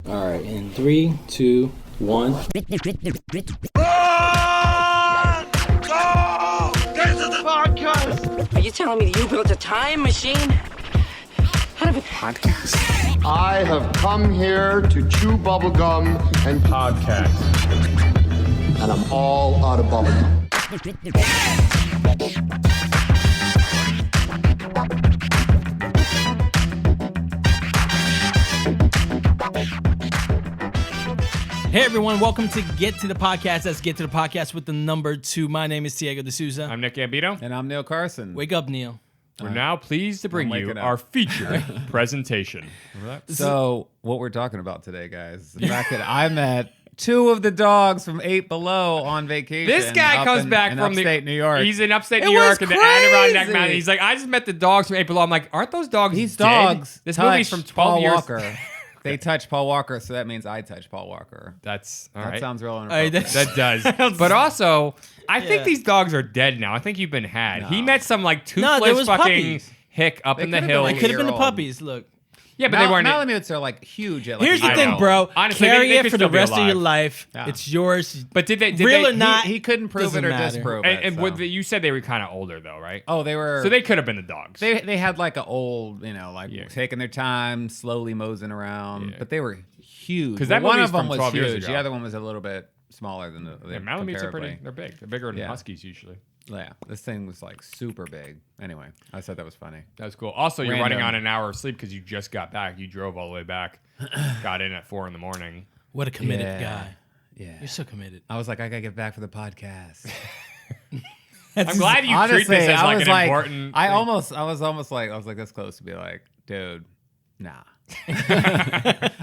All right, in 3, 2, 1. Run! Go! Get to the podcast! Are you telling me that you built a time machine? Out of a podcast? I have come here to chew bubblegum and podcast. And I'm all out of bubblegum. Hey everyone, welcome to Get to the Podcast. Let's get to the podcast with the number 2. My name is Diego D'Souza. I'm Nick Gambino. And I'm Neil Carson. Wake up, Neil. We're now pleased to bring you our feature presentation. So, what we're talking about today, guys, is the fact that I met 2 of the dogs from 8 Below on vacation. This guy comes back from upstate New York. He's in upstate It New York was in the Adirondack crazy. Mountains. He's like, I just met the dogs from 8 Below. I'm like, aren't those dogs These dead? dogs This touch movie's from 12 Paul years. Walker. They touch Paul Walker, so that means I touch Paul Walker. That's all That right. sounds real right, inappropriate. That does. But also, I think Yeah. these dogs are dead now. I think you've been had. No. He met some like No, there toothless was fucking puppies. hick up They in the could've been hills. like It could have been the year-old. puppies. Look. Yeah, but they weren't. Malamutes are like huge. At like Here's the I thing, know. bro. Honestly, Carry they it could for the still be rest of your alive. life. Yeah. It's yours. But did they? Real or he- not, He couldn't prove doesn't it or matter. disprove And, it. and so. what you said they were kind of older though, right? Oh, they were. So they could have been the dogs. They had like an old, like Yeah. taking their time, slowly moseying around. Yeah. But they were huge. 'Cause that one movie's of them from was 12 years huge. ago. The other one was a little bit smaller than the Yeah, Malamutes are pretty. comparably. They're big. They're bigger than Yeah. huskies usually. Yeah, this thing was like super big. Anyway, I said that was funny. That was cool. Also, you're Random. running on an hour of sleep because you just got back. You drove all the way back. Got in at 4 a.m. What a committed Yeah. guy. Yeah, You're so committed. I was like, I gotta get back for the podcast. I'm glad you Honestly, treat this as I like was an like, important. I thing. was almost like this close to be like, dude, nah.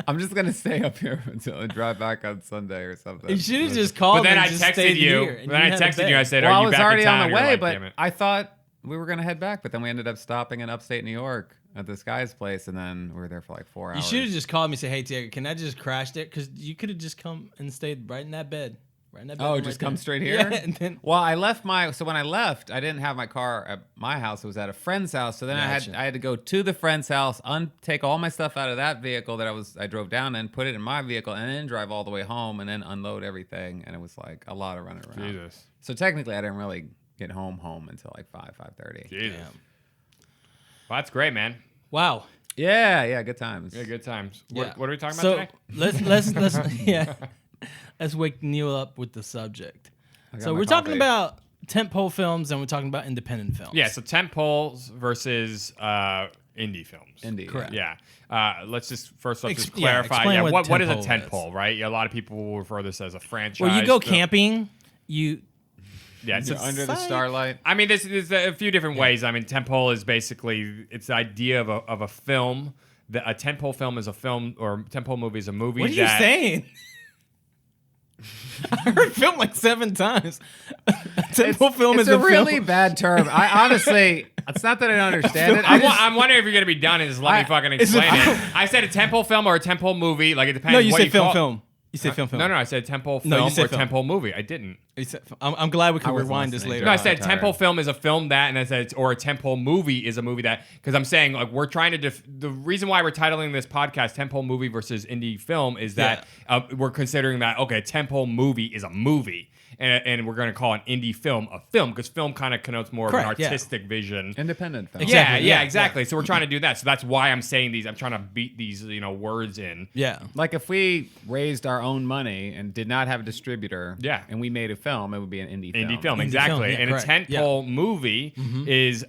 I'm just gonna stay up here until I drive back on Sunday or something. You should have just called But then and I just texted stayed you. here. and Then I had a texted you. I bed. said, Well, "Are I you was back already in town?" on the You're way, like, but "Damn it." I thought we were gonna head back, but then we ended up stopping in upstate New York at this guy's place, and then we were there for like 4 hours. You should have just called me and said, hey, Diego, can I just crash there? Because you could have just come and stayed right in that bed. Right in that bed. Oh, right just there. come straight here? Yeah, and then Well, I left so when I left, I didn't have my car at my house. It was at a friend's house. So then Gotcha. I had to go to the friend's house, take all my stuff out of that vehicle that I drove down in, put it in my vehicle, and then drive all the way home and then unload everything. And it was like a lot of running around. Jesus. So technically, I didn't really get home until like 5:30. Jesus. Well, that's great, man. wow. Yeah, good times. Yeah, good times. Yeah. What are we talking So about today? let's wake Neil up with the subject. got So my we're talking coffee. about tentpole films and we're talking about independent films. Yeah, so tentpoles versus indie films. Indie. Correct. Yeah. Let's just clarify. explain Yeah, what what is a tentpole is. tentpole, right? Yeah, a lot of people will refer this as a franchise. Well, you go film. camping, you Yeah, it's Under the starlight. I mean, there's a few different ways. I mean, tentpole is basically it's the idea of a film. A tentpole film is a film, or tentpole movie is a movie. what are you saying? I heard film like 7 times. A tentpole film It's is a really film. bad term. I honestly, it's not that I don't understand it. I just, I'm wondering if you're gonna be done and just let me fucking is it- explain it. I said a tentpole film or a tentpole movie. Like it depends. No, you what said film, call- film. You said film. No, I said tentpole No, you film said or film. tentpole movie. I didn't. You said film. I'm glad we can I wasn't rewind this listening. later. No, I I'm said tired. temple film is a film that, and I said, or a temple movie is a movie that, because I'm saying like we're trying to, the reason why we're titling this podcast temple movie versus indie film is that we're considering that, okay, temple movie is a movie. And we're going to call an indie film a film because film kind of connotes more of Correct, an yeah. artistic vision. independent film. Exactly, Yeah, yeah, exactly. So we're trying to do that. So that's why I'm saying these. I'm trying to beat these, words in. Yeah. Like if we raised our own money and did not have a distributor, Yeah. and we made a film, it would be an indie film. Indie film, Indie exactly. film, yeah, and a correct. tentpole movie is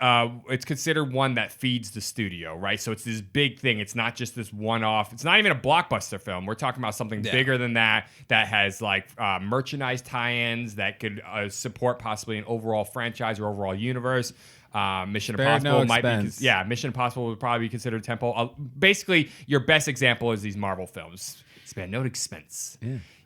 it's considered one that feeds the studio, right? So it's this big thing. It's not just this one-off. It's not even a blockbuster film. We're talking about something bigger than that has like merchandise tie-ins that could support possibly an overall franchise or overall universe. Mission Spared Impossible no might be, expense. Mission Impossible would probably be considered temple. Basically, your best example is these Marvel films. Spare no expense.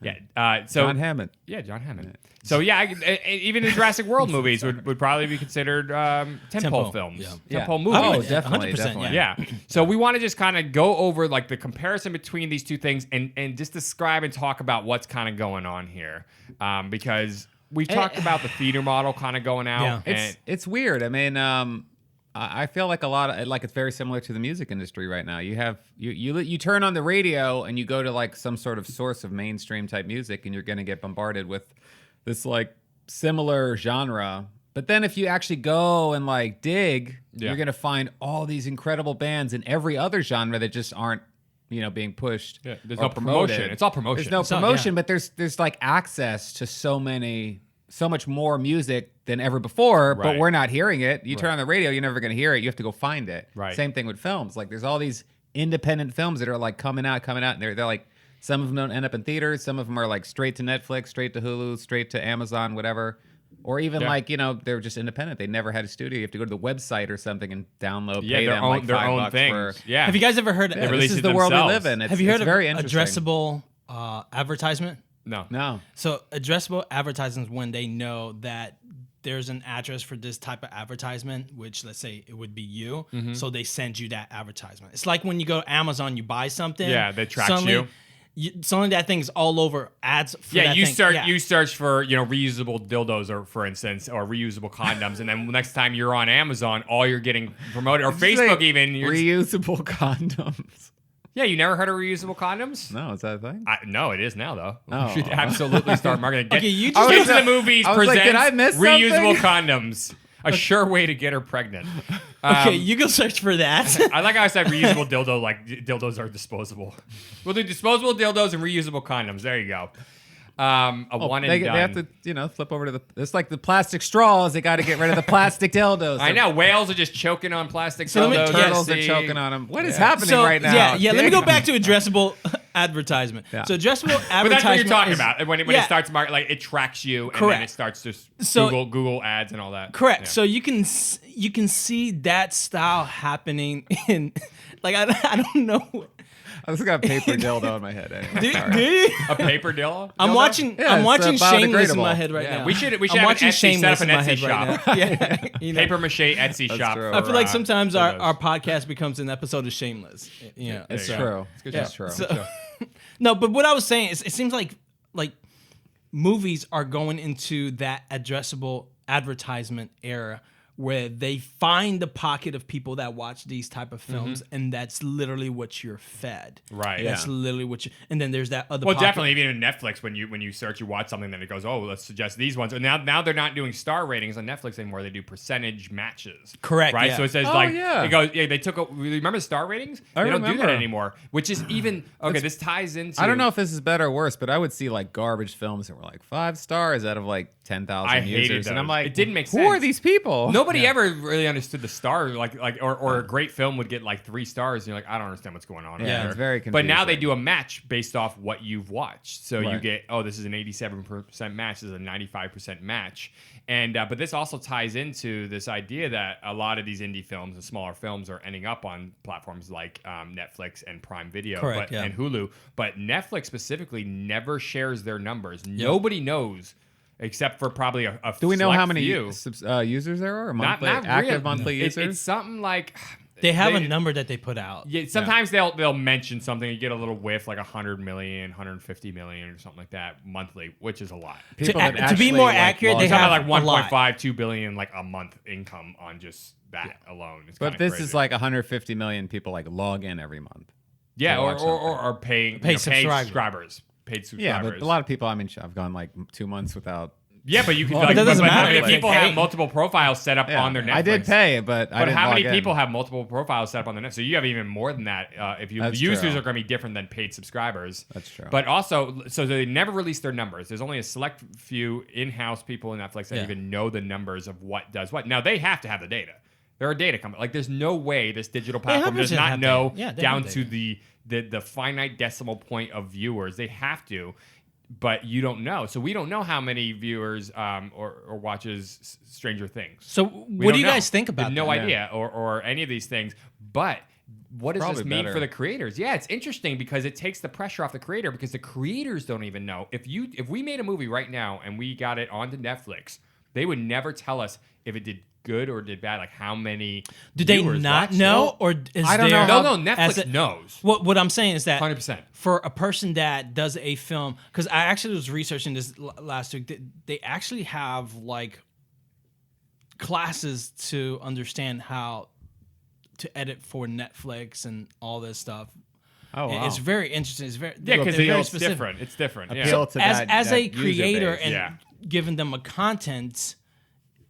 Yeah. So John Hammond. Yeah, John Hammond. So yeah, even the Jurassic World movies would probably be considered tentpole films, Yeah. tentpole movies. Oh, 100%, definitely, 100%, definitely. Yeah. So we want to just kind of go over like the comparison between these two things and just describe and talk about what's kind of going on here, because we've talked about the theater model kind of going out. Yeah. And It's weird. I mean, I feel like a lot of like it's very similar to the music industry right now. You have you turn on the radio and you go to like some sort of source of mainstream type music, and you're going to get bombarded with this like similar genre. But then if you actually go and like dig, you're going to find all these incredible bands in every other genre that just aren't, being pushed. Yeah, there's or no promotion. It's all promotion. There's no promotion, but there's like access to so much more music than ever before, but we're not hearing it. You turn on the radio, you're never going to hear it. You have to go find it. Right. Same thing with films. Like there's all these independent films that are like coming out, and they're like, some of them don't end up in theaters. Some of them are like straight to Netflix, straight to Hulu, straight to Amazon, whatever. Or even like, they're just independent. They never had a studio. You have to go to the website or something and download, pay them like $5 things. for. Yeah. Have you guys ever heard? This is the world we live in. Have you heard of very interesting. addressable advertisement? No. So addressable advertising is when they know that there's an address for this type of advertisement, which let's say it would be you. So they send you that advertisement. It's like when you go to Amazon, you buy something. Yeah, they track you. Suddenly that thing's all over ads. For that you thing. you search for reusable dildos or for instance or reusable condoms, and then next time you're on Amazon, all you're getting promoted or Facebook even reusable condoms. Yeah, you never heard of reusable condoms? No, is that a thing? No, it is now though. Oh. You should absolutely start marketing. Okay, you Get just to the movies. I was like, presents did I miss reusable something? condoms. A sure way to get her pregnant. Okay, you go search for that. I like how I said reusable dildo, like dildos are disposable. We'll do disposable dildos and reusable condoms. There you go. One and they done. have to, flip over to the. It's like the plastic straws. They got to get rid of the plastic dildos. I know whales are just choking on plastic So dildos. Turtles are See? choking on them. What is happening right now? Yeah. Let me go back to addressable advertisement. Yeah. So addressable advertisement. But that's what you're talking is- about. When it starts market, like it tracks you, and then Correct. it starts just So- Google ads and all that. Correct. Yeah. So you can see that style happening in, like I don't know. I just got a paper dildo in my head. Anyway. Do Sorry. you? A paper dildo. I'm watching. Yeah, I'm watching it's Shameless in biodegradable. my head right Yeah, now. we should I'm have an watching Etsy, set up Shameless an in my Etsy head right shop. now. Yeah. Paper mache Etsy shop. true. For, I feel like sometimes dildos. our podcast becomes an episode of Shameless. Yeah, It's There you true. Good It's job. true. So, no, but what I was saying is, it seems like movies are going into that addressable advertisement era where they find the pocket of people that watch these type of films, and that's literally what you're fed. Right. That's literally what you. And then there's that other. Well, pocket. definitely, even in Netflix, when you search, you watch something, then it goes, oh, let's suggest these ones. And now they're not doing star ratings on Netflix anymore. They do percentage matches. Correct, Right. yeah. So it says yeah. it goes. Yeah, they took. Remember the star ratings? I They don't do that remember. anymore. Which is even okay. This ties into. I don't know if this is better or worse, but I would see like garbage films that were like 5 stars out of like 10,000 I hated users, and I'm those. like, It didn't make Who are sense. these people? Nobody ever really understood the star, or a great film would get like 3 stars. And you're like, I don't understand what's going on. Yeah, here. it's very But now they confusing. do a match based off what you've watched. So you Right. get, this is an 87% match. This is a 95% match. And but this also ties into this idea that a lot of these indie films and smaller films are ending up on platforms like Netflix and Prime Video Correct, yeah. and Hulu. But Netflix specifically never shares their numbers. Nobody knows. Except for probably a Do we know select how many few. users there are? Or Not monthly, active really. monthly It's users? something like They have a number that they put out. Yeah, sometimes they'll mention something. You get a little whiff, like 100 million, 150 million, or something like that monthly, which is a lot. People that To be actually, more like, accurate, log they It's have about like a lot. 1.5, 2 billion, like a month income on just that alone. It's But kinda this crazy. is like 150 million people like log in every month. yeah, to or, watch or paying Pay paid subscribers. subscribers, paid Yeah, subscribers. but a lot of people. I mean, I've gone like 2 months without. Yeah, but you can. Well, like, that doesn't but how matter many if they people pay. have multiple profiles set up Yeah, on their Netflix? I did pay, but I But didn't how many log in. people have multiple profiles set up on the net? So you have even more than that. If you That's users true. are going to be different than paid subscribers. That's true. But also, so they never release their numbers. There's only a select few in-house people in Netflix that Yeah. even know the numbers of what does what. Now they have to have the data. They're a data company. Like there's no way this digital platform does 100% not have know data. Yeah, they down have to data. the finite decimal point of viewers. They have to. But you don't know, so we don't know how many viewers or watches Stranger Things. So We what don't do you know. guys think We about have no that? idea, or any of these things. But what does Probably this mean better. for the creators? Yeah, it's interesting because it takes the pressure off the creator because the creators don't even know. If we made a movie right now and we got it onto Netflix, they would never tell us if it did good or did bad. Like how many Do they viewers not watched know, it. or is I don't there? know No, Netflix as a- knows. What I'm saying is that 100%. for a person that does a film, because I actually was researching this last week. They actually have like classes to understand how to edit for Netflix and all this stuff. Oh, And wow. it's very interesting. It's very because they're very it's specific. different. It's different. Yeah. Appeal to As that a user creator base. and Yeah. giving them a content,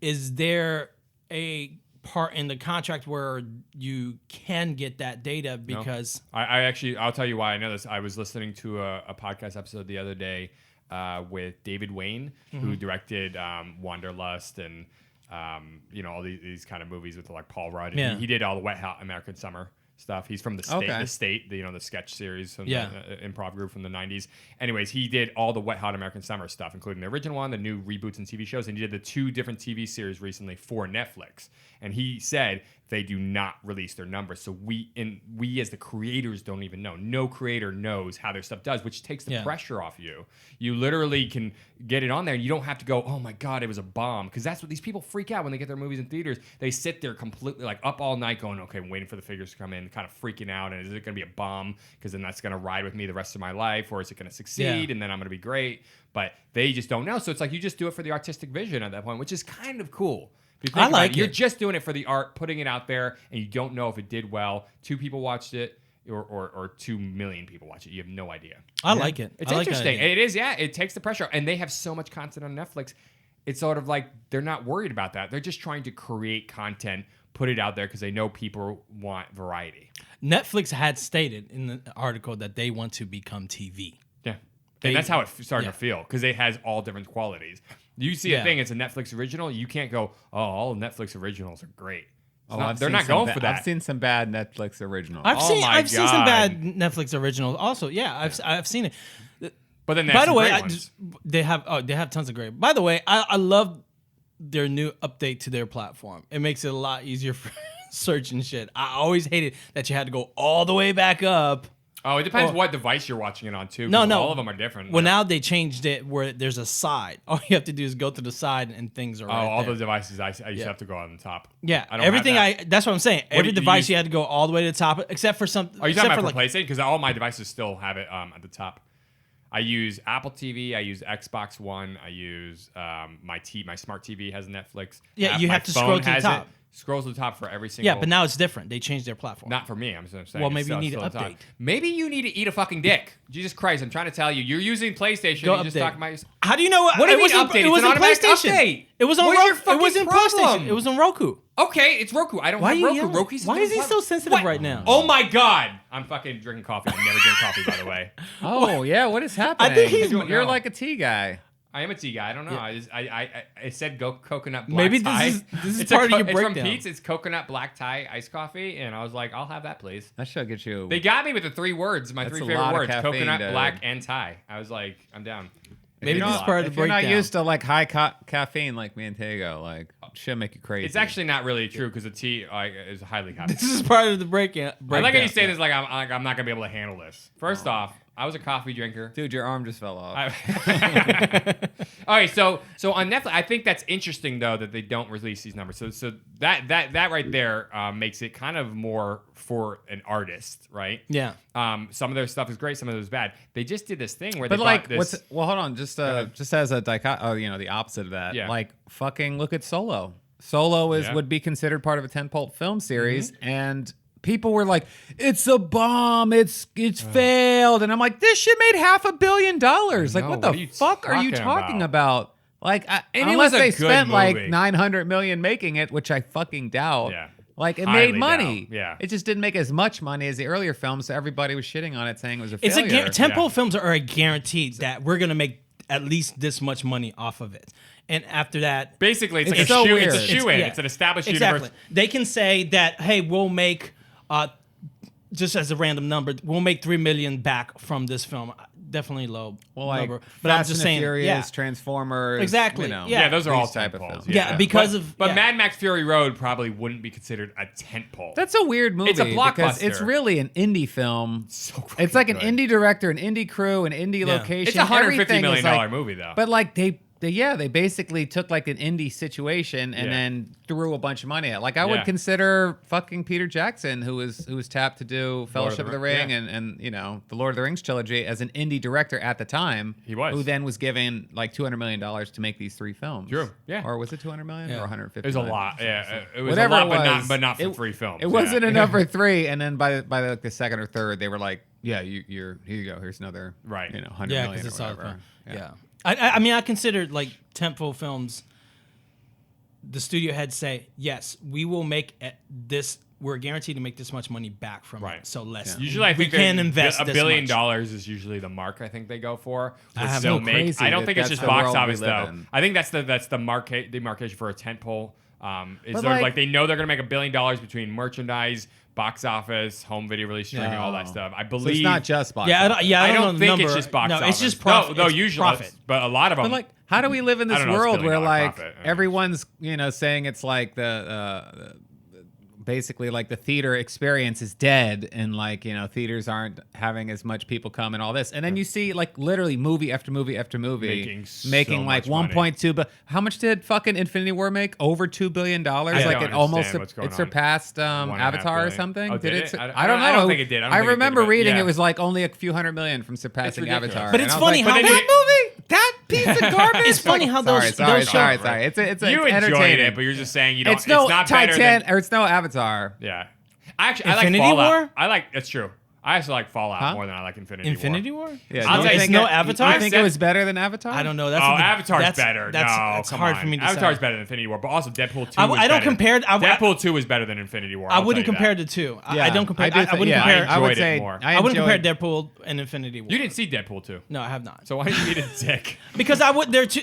is there a part in the contract where you can get that data? Because I actually, I'll tell you why I know this. I was listening to a podcast episode the other day with David Wayne, who directed Wanderlust and all these kind of movies with like Paul Rudd. And Yeah. he did all the Wet Hot American Summer stuff. He's from the state, the sketch series from the improv group from the 90s. Anyways, he did all the Wet Hot American Summer stuff, including the original one, the new reboots and TV shows, and he did the 2 different TV series recently for Netflix. And he said they do not release their numbers. So we as the creators don't even know. No creator knows how their stuff does, which takes the pressure off you. You literally can get it on there. You don't have to go, oh my God, it was a bomb. Because that's what these people freak out when they get their movies in theaters. They sit there completely like up all night going, okay, I'm waiting for the figures to come in, kind of freaking out. And is it going to be a bomb? Because then that's going to ride with me the rest of my life. Or is it going to succeed? And then I'm going to be great. But they just don't know. So it's like you just do it for the artistic vision at that point, which is kind of cool. If you think about like it, you're it. just doing it for the art, putting it out there, and you don't know if it did well. 2 people watched it, or 2 million people watched it. You have no idea. I like it. It's I like that interesting. idea. It is, yeah. It takes the pressure, and they have so much content on Netflix. It's sort of like they're not worried about that. They're just trying to create content, put it out there because they know people want variety. Netflix had stated in the article that they want to become TV. Yeah, and that's how it's starting to feel because it has all different qualities. You see a thing, it's a Netflix original. You can't go, oh, all Netflix originals are great. They're not going for that. I've seen some bad Netflix originals. I've seen my some God. bad Netflix originals also. Yeah, I've seen it. But then By the way, ones. they have tons of great. By the way, I love their new update to their platform. It makes it a lot easier for search and shit. I always hated that you had to go all the way back up. Oh, it depends what device you're watching it on too. No, 'cause no. all of them are different. Well, now they changed it where there's a side. All you have to do is go to the side and things are right all there. the devices I used to have to go on the top. Yeah, I don't everything. have that. That's what I'm saying. do Every you device use? you had to go all the way to the top, except for some. Are you except talking for about for PlayStation? Because all my devices still have it at the top. I use Apple TV. I use Xbox One. I use my smart TV has Netflix. Yeah, you my have to phone scroll to the has top. It. Scrolls to the top for every single. Yeah, but now it's different. They changed their platform. Not for me. I'm just saying. Well, it's maybe you still- need still to at the top. update. Maybe you need to eat a fucking dick. Jesus Christ! I'm trying to tell you. You're using PlayStation. Go You just update. talking about. How do you know? What do you mean wasn't- update? It It's was an in automatic PlayStation. update. It was on What is your Roku. It was in fucking PlayStation. problem? It was on Roku. Okay, it's Roku. I don't Why have are you Roku. yelling? Roku's Why is he so sensitive What? right now? Oh my God! I'm fucking drinking coffee. I never drink coffee, by the way. Oh yeah, what is happening? think he's- You're No. like a tea guy. I am a tea guy. I don't know. I said coconut black Maybe tie. this is It's part of your It's breakdown. from Pete's. It's coconut black tie iced coffee, and I was like, I'll have that, please. That should get you. They got me with the 3 words, my That's 3 a favorite lot of words: caffeine, coconut, dude. black, and Thai. I was like, I'm down. Maybe It's this a is lot. part of the if you're breakdown. not used to like high caffeine like me and Tego, like should make you crazy. It's actually not really true because the tea is highly caffeinated. This is part of the breakdown. I like how you say this like I'm not gonna be able to handle this. First off, I was a coffee drinker. dude, your arm just fell off. All right, so on Netflix, I think that's interesting though that they don't release these numbers. So that right there makes it kind of more for an artist, right? Yeah. Some of their stuff is great, some of it is bad. They just did this thing where But they like, brought this. hold on, just as a the opposite of that. Yeah. Like, fucking look at Solo. Solo Yeah. would be considered part of a tentpole film series, and people were like, "It's a bomb. It's failed," and I'm like, "This shit made $500 million. Like, know, what what are the you fuck are you talking talking about?" Like, it unless was a they good spent like movie. $900 million making it, which I fucking doubt. Yeah. Like, it Highly made money. doubt. Yeah. It just didn't make as much money as the earlier films, so everybody was shitting on it, saying it was a It's failure. Tentpole films are a guarantee that we're gonna make at least this much money off of it, and after that, Basically, it's like It's a so shoe. weird. It's a shoe in. yeah. It's an established exactly. universe. They can say that, hey, we'll make, just as a random number, we'll make $3 million back from this film. Definitely low Well, like number, but I'm Fast just and saying, Furious, yeah, Transformers, Exactly, You know, yeah. Yeah, those are all these type of tentpoles. films. Yeah, because but, of- But yeah. Mad Max Fury Road probably wouldn't be considered a tentpole. That's a weird movie. It's a because blockbuster. it's really an indie film. So It's like an good. indie director, an indie crew, an indie Yeah. location. It's a $150 Everything million is like- movie though. But like they They basically took like an indie situation and then threw a bunch of money at. Like I would consider fucking Peter Jackson, who was tapped to do Fellowship of the Ring and the Lord of the Rings trilogy as an indie director at the time. He was. Who then was given like $200 million to make these 3 films. True. Yeah. Or was it $200 million or 150? It was a lot. Yeah. It was Whatever a lot, it was, but not for 3 films. It wasn't enough for 3, and then by like the second or third, they were like, "Yeah, here you go. Here's another $100 million or whatever." Yeah. I mean, I considered like tentpole films. The studio heads say, "Yes, we will make this. We're guaranteed to make this much money back from it. So let's. Usually, I think we can invest $1 this billion much. is usually the mark. I think they go for. I have no crazy. I don't think it's that's just the box world we office live though. in. I think that's the demarcation for a tentpole. Is But, they're like they know they're gonna make $1 billion between merchandise, box office, home video release, streaming, all that stuff. I So believe it's not just box Yeah, office. I I don't don't know the think number. it's just box office. No, it's just profit. No, It's usually, profit. but a lot of them. But like, how do we live in this I don't know, it's world where $1 billion like profit. I mean, everyone's saying it's like the basically like the theater experience is dead and like theaters aren't having as much people come and all this, and then you see like literally movie after movie after movie Making so like much 1.2, but how much did fucking Infinity War make? Over $2 billion. Like don't it almost understand what's going it on. surpassed 1.5 Avatar or billion. something. Oh, did did it? it? I don't know. I don't think it did. I don't think it did, remember but reading yeah. it was like only a few $100 million from surpassing ridiculous. Avatar. But And it's I was funny like, how that movie, that piece of garbage. It's funny how those sorry. shows. It's you enjoyed entertaining. it, but you're just saying you don't. It's no not better Titan than, or it's no Avatar. Yeah. Actually, Infinity I like Fallout. War? I like that's true. I actually like Fallout Huh? more than I like Infinity War. Yeah, I'll do you take think no it- Avatar? You think it was better than Avatar? I don't know. Oh, That's Avatar's better. That's Come hard on. for me to Avatar's say. better than Infinity War, but also Deadpool 2 I was don't better. compare- Deadpool 2 is better than Infinity War. I I'll wouldn't tell you compare that. the two. Yeah, I don't compare. do I think- wouldn't yeah, compare. I would enjoyed it say more. I wouldn't compare enjoyed- Deadpool and Infinity War. You didn't see Deadpool 2. No, I have not. So why did you eat a dick? Because I would. They're two.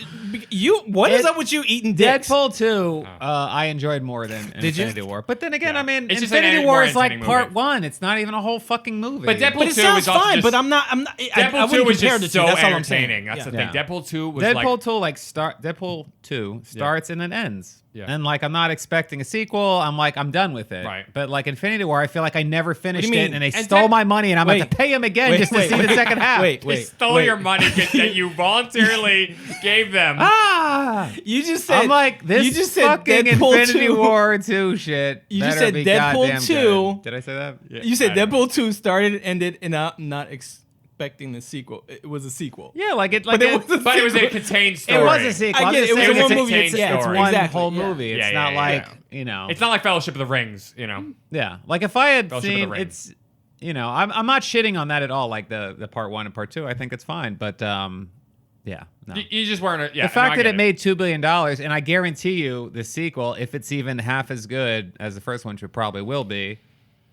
You. What is It- up with you eating dicks? Deadpool 2, I enjoyed more than Did you? Infinity War. But then again, Yeah. I mean, It's just an Infinity more War is like entertaining part movie. 1. It's not even a whole fucking movie. But Deadpool But it 2 sounds is also fine. just, But I'm not. I Deadpool 2 wouldn't was compare the just two. so That's all I'm saying. entertaining. That's the Yeah. thing. Deadpool 2 was Deadpool like 2 Deadpool 2 starts and then ends. Yeah. And like I'm not expecting a sequel. I'm done with it. Right. But like Infinity War, I feel like I never finished mean? it and they And stole Dead- my money and I'm Wait. about to pay them again Wait, just to wait, see the second half. Wait, they wait. stole your money that you voluntarily gave them. Ah! You just said. I'm like, this You just said fucking Deadpool Infinity 2. War 2 shit. You just better said be Deadpool goddamn 2. good. Did I say that? Yeah, You said I don't know. Deadpool 2 started and ended, and I'm not expecting the sequel. It was a sequel. Yeah, like it But it was a But it was a sequel. contained story. It was a sequel. I I'm get just it. It was saying a it's one movie. contained Yeah, it's story. one Exactly, whole yeah. movie. It's Yeah, not yeah, like, yeah. It's not like Fellowship of the Rings, Yeah, like if I had Fellowship of the seen Ring. it's, I'm not shitting on that at all. Like the part 1 and part 2, I think it's fine. But yeah, no. You just weren't. The fact that it made $2 billion, and I guarantee you, the sequel, if it's even half as good as the first one, which it probably will be,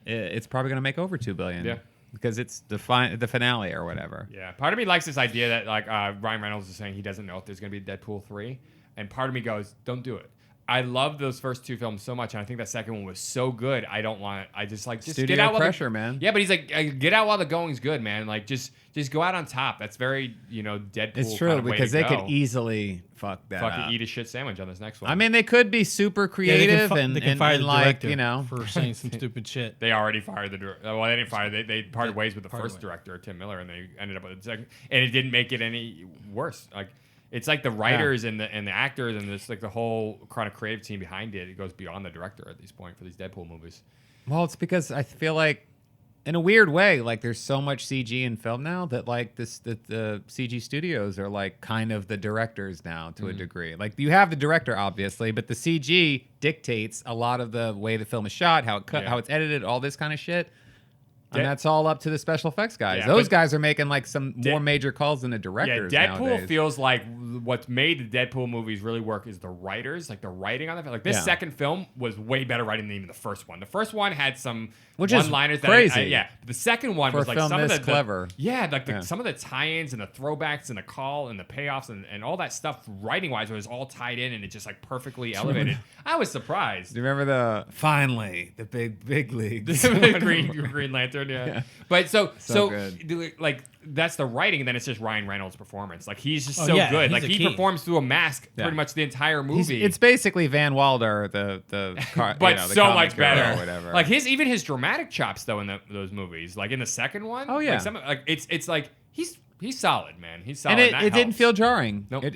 it's probably going to make over $2 billion. Yeah. Because it's the finale or whatever. Yeah, part of me likes this idea that like Ryan Reynolds is saying he doesn't know if there's going to be Deadpool 3, and part of me goes, don't do it. I love those first 2 films so much, and I think that second one was so good. I don't want it. I just Studio get out while pressure, man. Yeah, but he's like, get out while the going's good, man. Like just go out on top. That's very Deadpool. It's true kind of way because to they go. could easily fuck that fucking up. eat a shit sandwich on this next one. I mean, they could be super Yeah, creative they can fire the like director for saying some stupid shit. they already fired the director. Well, they didn't fire. They parted ways with the first director, Tim Miller, and they ended up with the second. And it didn't make it any worse. Like it's like the writers and the actors and this like the whole kind of creative team behind it. It goes beyond the director at this point for these Deadpool movies. Well, it's because I feel like, in a weird way, like there's so much CG in film now that like the CG studios are like kind of the directors now to a degree. Like you have the director obviously, but the CG dictates a lot of the way the film is shot, how it cut, how it's edited, all this kind of shit. And that's all up to the special effects guys. Yeah, Those but guys are making like some more major calls than the directors. Yeah, Deadpool nowadays. feels like what's made the Deadpool movies really work is the writers, like the writing on it. Like this second film was way better writing than even the first one. The first one had some Which is one-liners crazy. that the second one For was a like film some of this the clever. some of the tie-ins and the throwbacks and the call and the payoffs and all that stuff writing-wise was all tied in and it just like perfectly elevated. I was surprised. Do you remember the big leagues? Green Lantern, yeah. But so good. like that's the writing, and then it's just Ryan Reynolds' performance. Like he's just Oh, so yeah, good. he's Like a he key. performs through a mask pretty much the entire movie. It's basically Van Wilder, the but the so comic much girl better. or whatever. Like even his dramatic chops though in those movies. Like in the second one, Oh, yeah. like it's like he's He's solid, man. He's solid. And that it didn't helps. feel jarring. Nope. It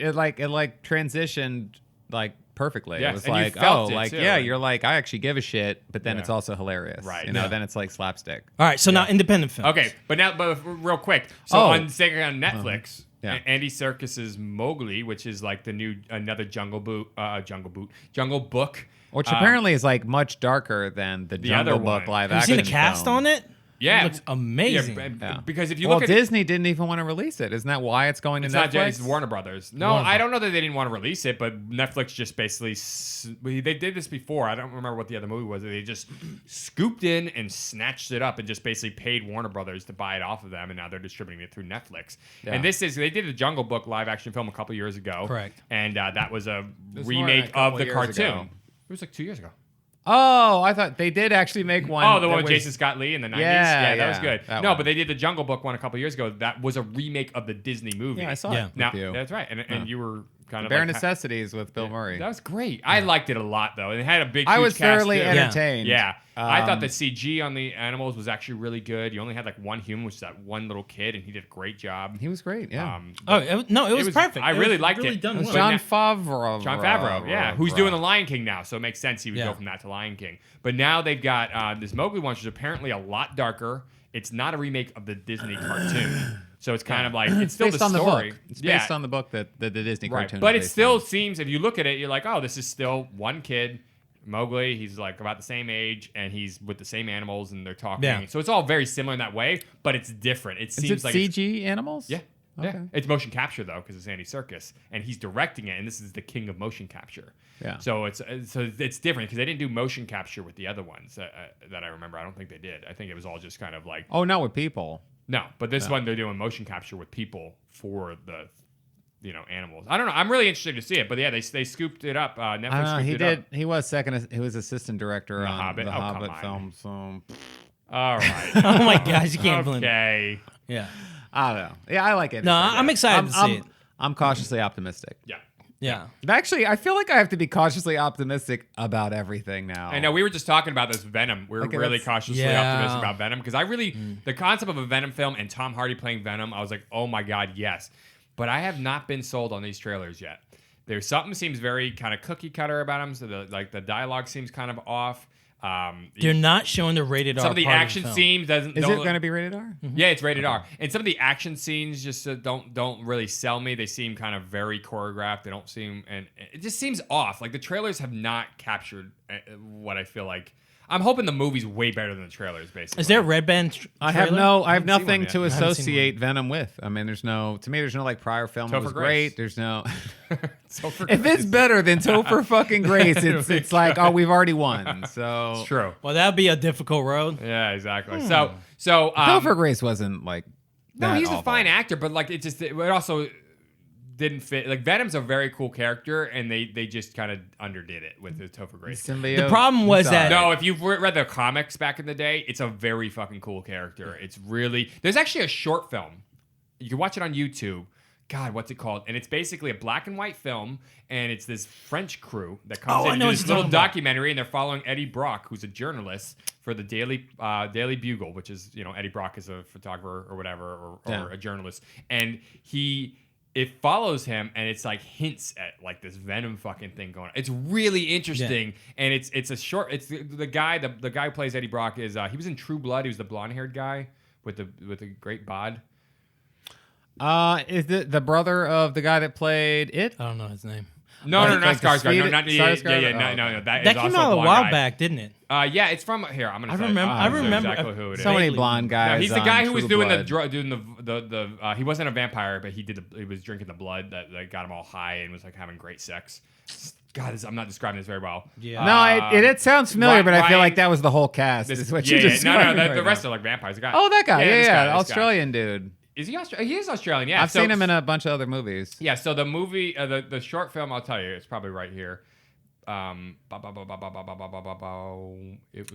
transitioned like perfectly. Yeah, It was and you like, felt oh, it, like, too. yeah, you're like, I actually give a shit, but then Yeah. it's also hilarious. Right. You know, Yeah. then it's like slapstick. All right, so now independent films. Okay, but real quick. So Oh. on Netflix, Yeah. Andy Serkis's Mowgli, which is like another Jungle Book. Which apparently is like much darker than the Jungle other Book one. live Have you action seen the cast film. on it? Yeah, It looks amazing. Yeah. Because if you Well, look at Disney didn't even want to release it. Isn't that why it's going to it's Netflix? not just Warner Brothers. No, Warner I don't know that they didn't want to release it, but Netflix just basically they did this before. I don't remember what the other movie was. They just scooped in and snatched it up and just basically paid Warner Brothers to buy it off of them, and now they're distributing it through Netflix. Yeah. And they did the Jungle Book live action film a couple years ago. Correct. And that was a was more than a remake couple of the years cartoon. ago. It was like 2 years ago. Oh, I thought they did actually make one. Oh, the that one with was- Jason Scott Lee in the 90s? Yeah, that was yeah, good. that No, one. but they did the Jungle Book one a couple years ago. That was a remake of the Disney movie. Yeah, I saw Yeah. it. Now, with you. that's right. And you were kind of Bare like, Necessities with Bill Murray. That was great. I liked it a lot, though. And it had a big, I huge was cast, thoroughly too. entertained. Yeah. I thought the Um, CG on the animals was actually really good. You only had like one human, which is that one little kid, and he did a great job. He was great. Yeah. Oh, it was perfect. I It really was liked really it. done It was well. John Favreau. John Favreau, yeah, who's doing The Lion King now, so it makes sense he would Yeah. go from that to Lion King. But now they've got this Mowgli one, which is apparently a lot darker. It's not a remake of the Disney cartoon, so it's kind of like it's still based the on the story. book. It's based on the book that the Disney right. cartoon. But is it based still on. seems, if you look at it, you're like, oh, this is still one kid. Mowgli, he's like about the same age, and he's with the same animals, and they're talking. Yeah. So it's all very similar in that way, but it's different. It Is seems it like it's- CG animals? yeah. Yeah, Okay. it's motion capture though, because it's Andy Serkis, and he's directing it, and this is the king of motion capture. Yeah. So it's different because they didn't do motion capture with the other ones that I remember. I don't think they did. I think it was all just kind of like Oh, not with people. no, but this one they're doing motion capture with people for the animals. I don't know. I'm really interested to see it, but yeah, they scooped it up. Netflix I don't know. scooped He it did. up. He was second. He was assistant director The on Hobbit? the Oh, come Hobbit on. film. So All right. Oh my gosh, you can't blame it. Okay. Yeah. I don't know. Yeah, I like it. No, I'm excited to see it. I'm cautiously optimistic. Yeah. Yeah. Actually, I feel like I have to be cautiously optimistic about everything now. I know we were just talking about this Venom. We're Okay, really that's- cautiously Yeah. optimistic about Venom because I really the concept of a Venom film and Tom Hardy playing Venom, I was like, oh my god, yes. But I have not been sold on these trailers yet. There's something seems very kind of cookie cutter about them. So the dialogue seems kind of off. They're not showing the rated R. Some of the part action film. scenes doesn't. is don't it look- going to be rated R? Yeah, it's rated R. And some of the action scenes just don't really sell me. They seem kind of very choreographed. They don't seem, and it just seems off. Like the trailers have not captured what I feel like. I'm hoping the movie's way better than the trailers. Basically, Is there a Red Band? I have trailer? no. I have haven't seen nothing one to yet. I haven't seen associate Venom with. I mean, there's no. To me, there's no like prior film that Topher was Grace. great. There's no. Topher If it's Grace. better than Topher fucking Grace, it's like, oh, we've already won. So It's true. Well, that'd be a difficult road. Yeah, exactly. So Topher Grace wasn't like. no, that he's a awful. fine actor, but like it also didn't fit. Like Venom's a very cool character, and they just kind of underdid it with the Topher Grace. Symbiote. The problem was He's that- alright. No, if you've read the comics back in the day, it's a very fucking cool character. It's really there's actually a short film. You can watch it on YouTube. God, what's it called? And it's basically a black and white film, and it's this French crew that comes Oh, I in know to what this you're little talking about. documentary, and they're following Eddie Brock, who's a journalist for the Daily Bugle, which is Eddie Brock is a photographer or whatever, or Yeah. a journalist, and it follows him, and it's like hints at like this Venom fucking thing going on. It's really interesting, and it's a short. It's the guy who plays Eddie Brock is he was in True Blood. He was the blonde haired guy with the great bod. Is the brother of the guy that played it? I don't know his name. No, Like- not like the Skarsgård. No, Swedish- not Skarsgård? no. That That is came also out a blonde while guy. back, didn't it? Yeah, it's from here. I'm gonna. I say, remember- I'll I say remember- exactly who it is. So many Vaguely. blonde guys. No, he's the on guy who was True doing Blood. the he wasn't a vampire, but he was drinking the blood that got him all high and was like having great sex. God, I'm not describing this very well. Yeah. No, it sounds familiar, but I feel Ryan- like that was the whole cast. This Is what yeah, you yeah. just No, the rest are like vampires. The guy. Oh, that guy. this Yeah, this guy. Australian dude. Is he Australian? He is Australian. Yeah, I've seen him in a bunch of other movies. Yeah, so the movie, the short film, I'll tell you, it's probably right here. It was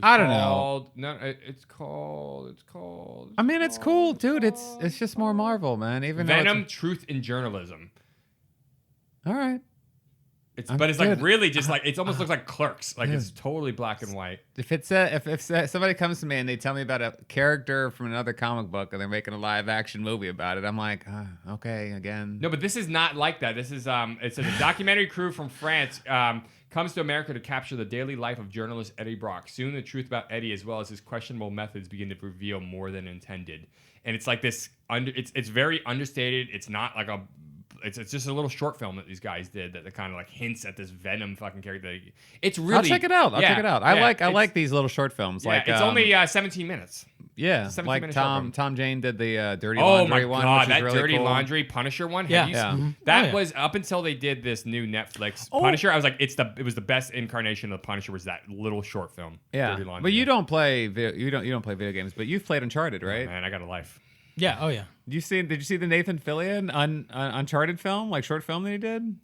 I don't called, know. No, it's called. I mean, it's cool, dude. It's just more Marvel, man. Even though Venom: it's- Truth in Journalism. all right. But it's like Dude. really just like it almost looks like Clerks. Like it's totally black and white. If somebody comes to me and they tell me about a character from another comic book and they're making a live action movie about it, I'm like, okay, again. No, but this is not like that. This is it says a documentary crew from France comes to America to capture the daily life of journalist Eddie Brock. Soon the truth about Eddie as well as his questionable methods begin to reveal more than intended. And it's like this it's very understated. It's not like it's just a little short film that these guys did that kind of like hints at this Venom fucking character. It's really I'll check it out. I like these little short films. Yeah, like it's only 17 minutes. Yeah, 17 like minute short film. Tom Jane did the Dirty Oh Laundry my one. god, which is that really Dirty cool. Laundry Punisher one. Yeah. That was up until they did this new Netflix Punisher. I was like, it was the best incarnation of the Punisher was that little short film. Yeah, Dirty Laundry. but you don't play play video games, but you've played Uncharted, right? Man, I got a life. Yeah. Oh yeah. Did you see the Nathan Fillion Uncharted film, like short film that he did?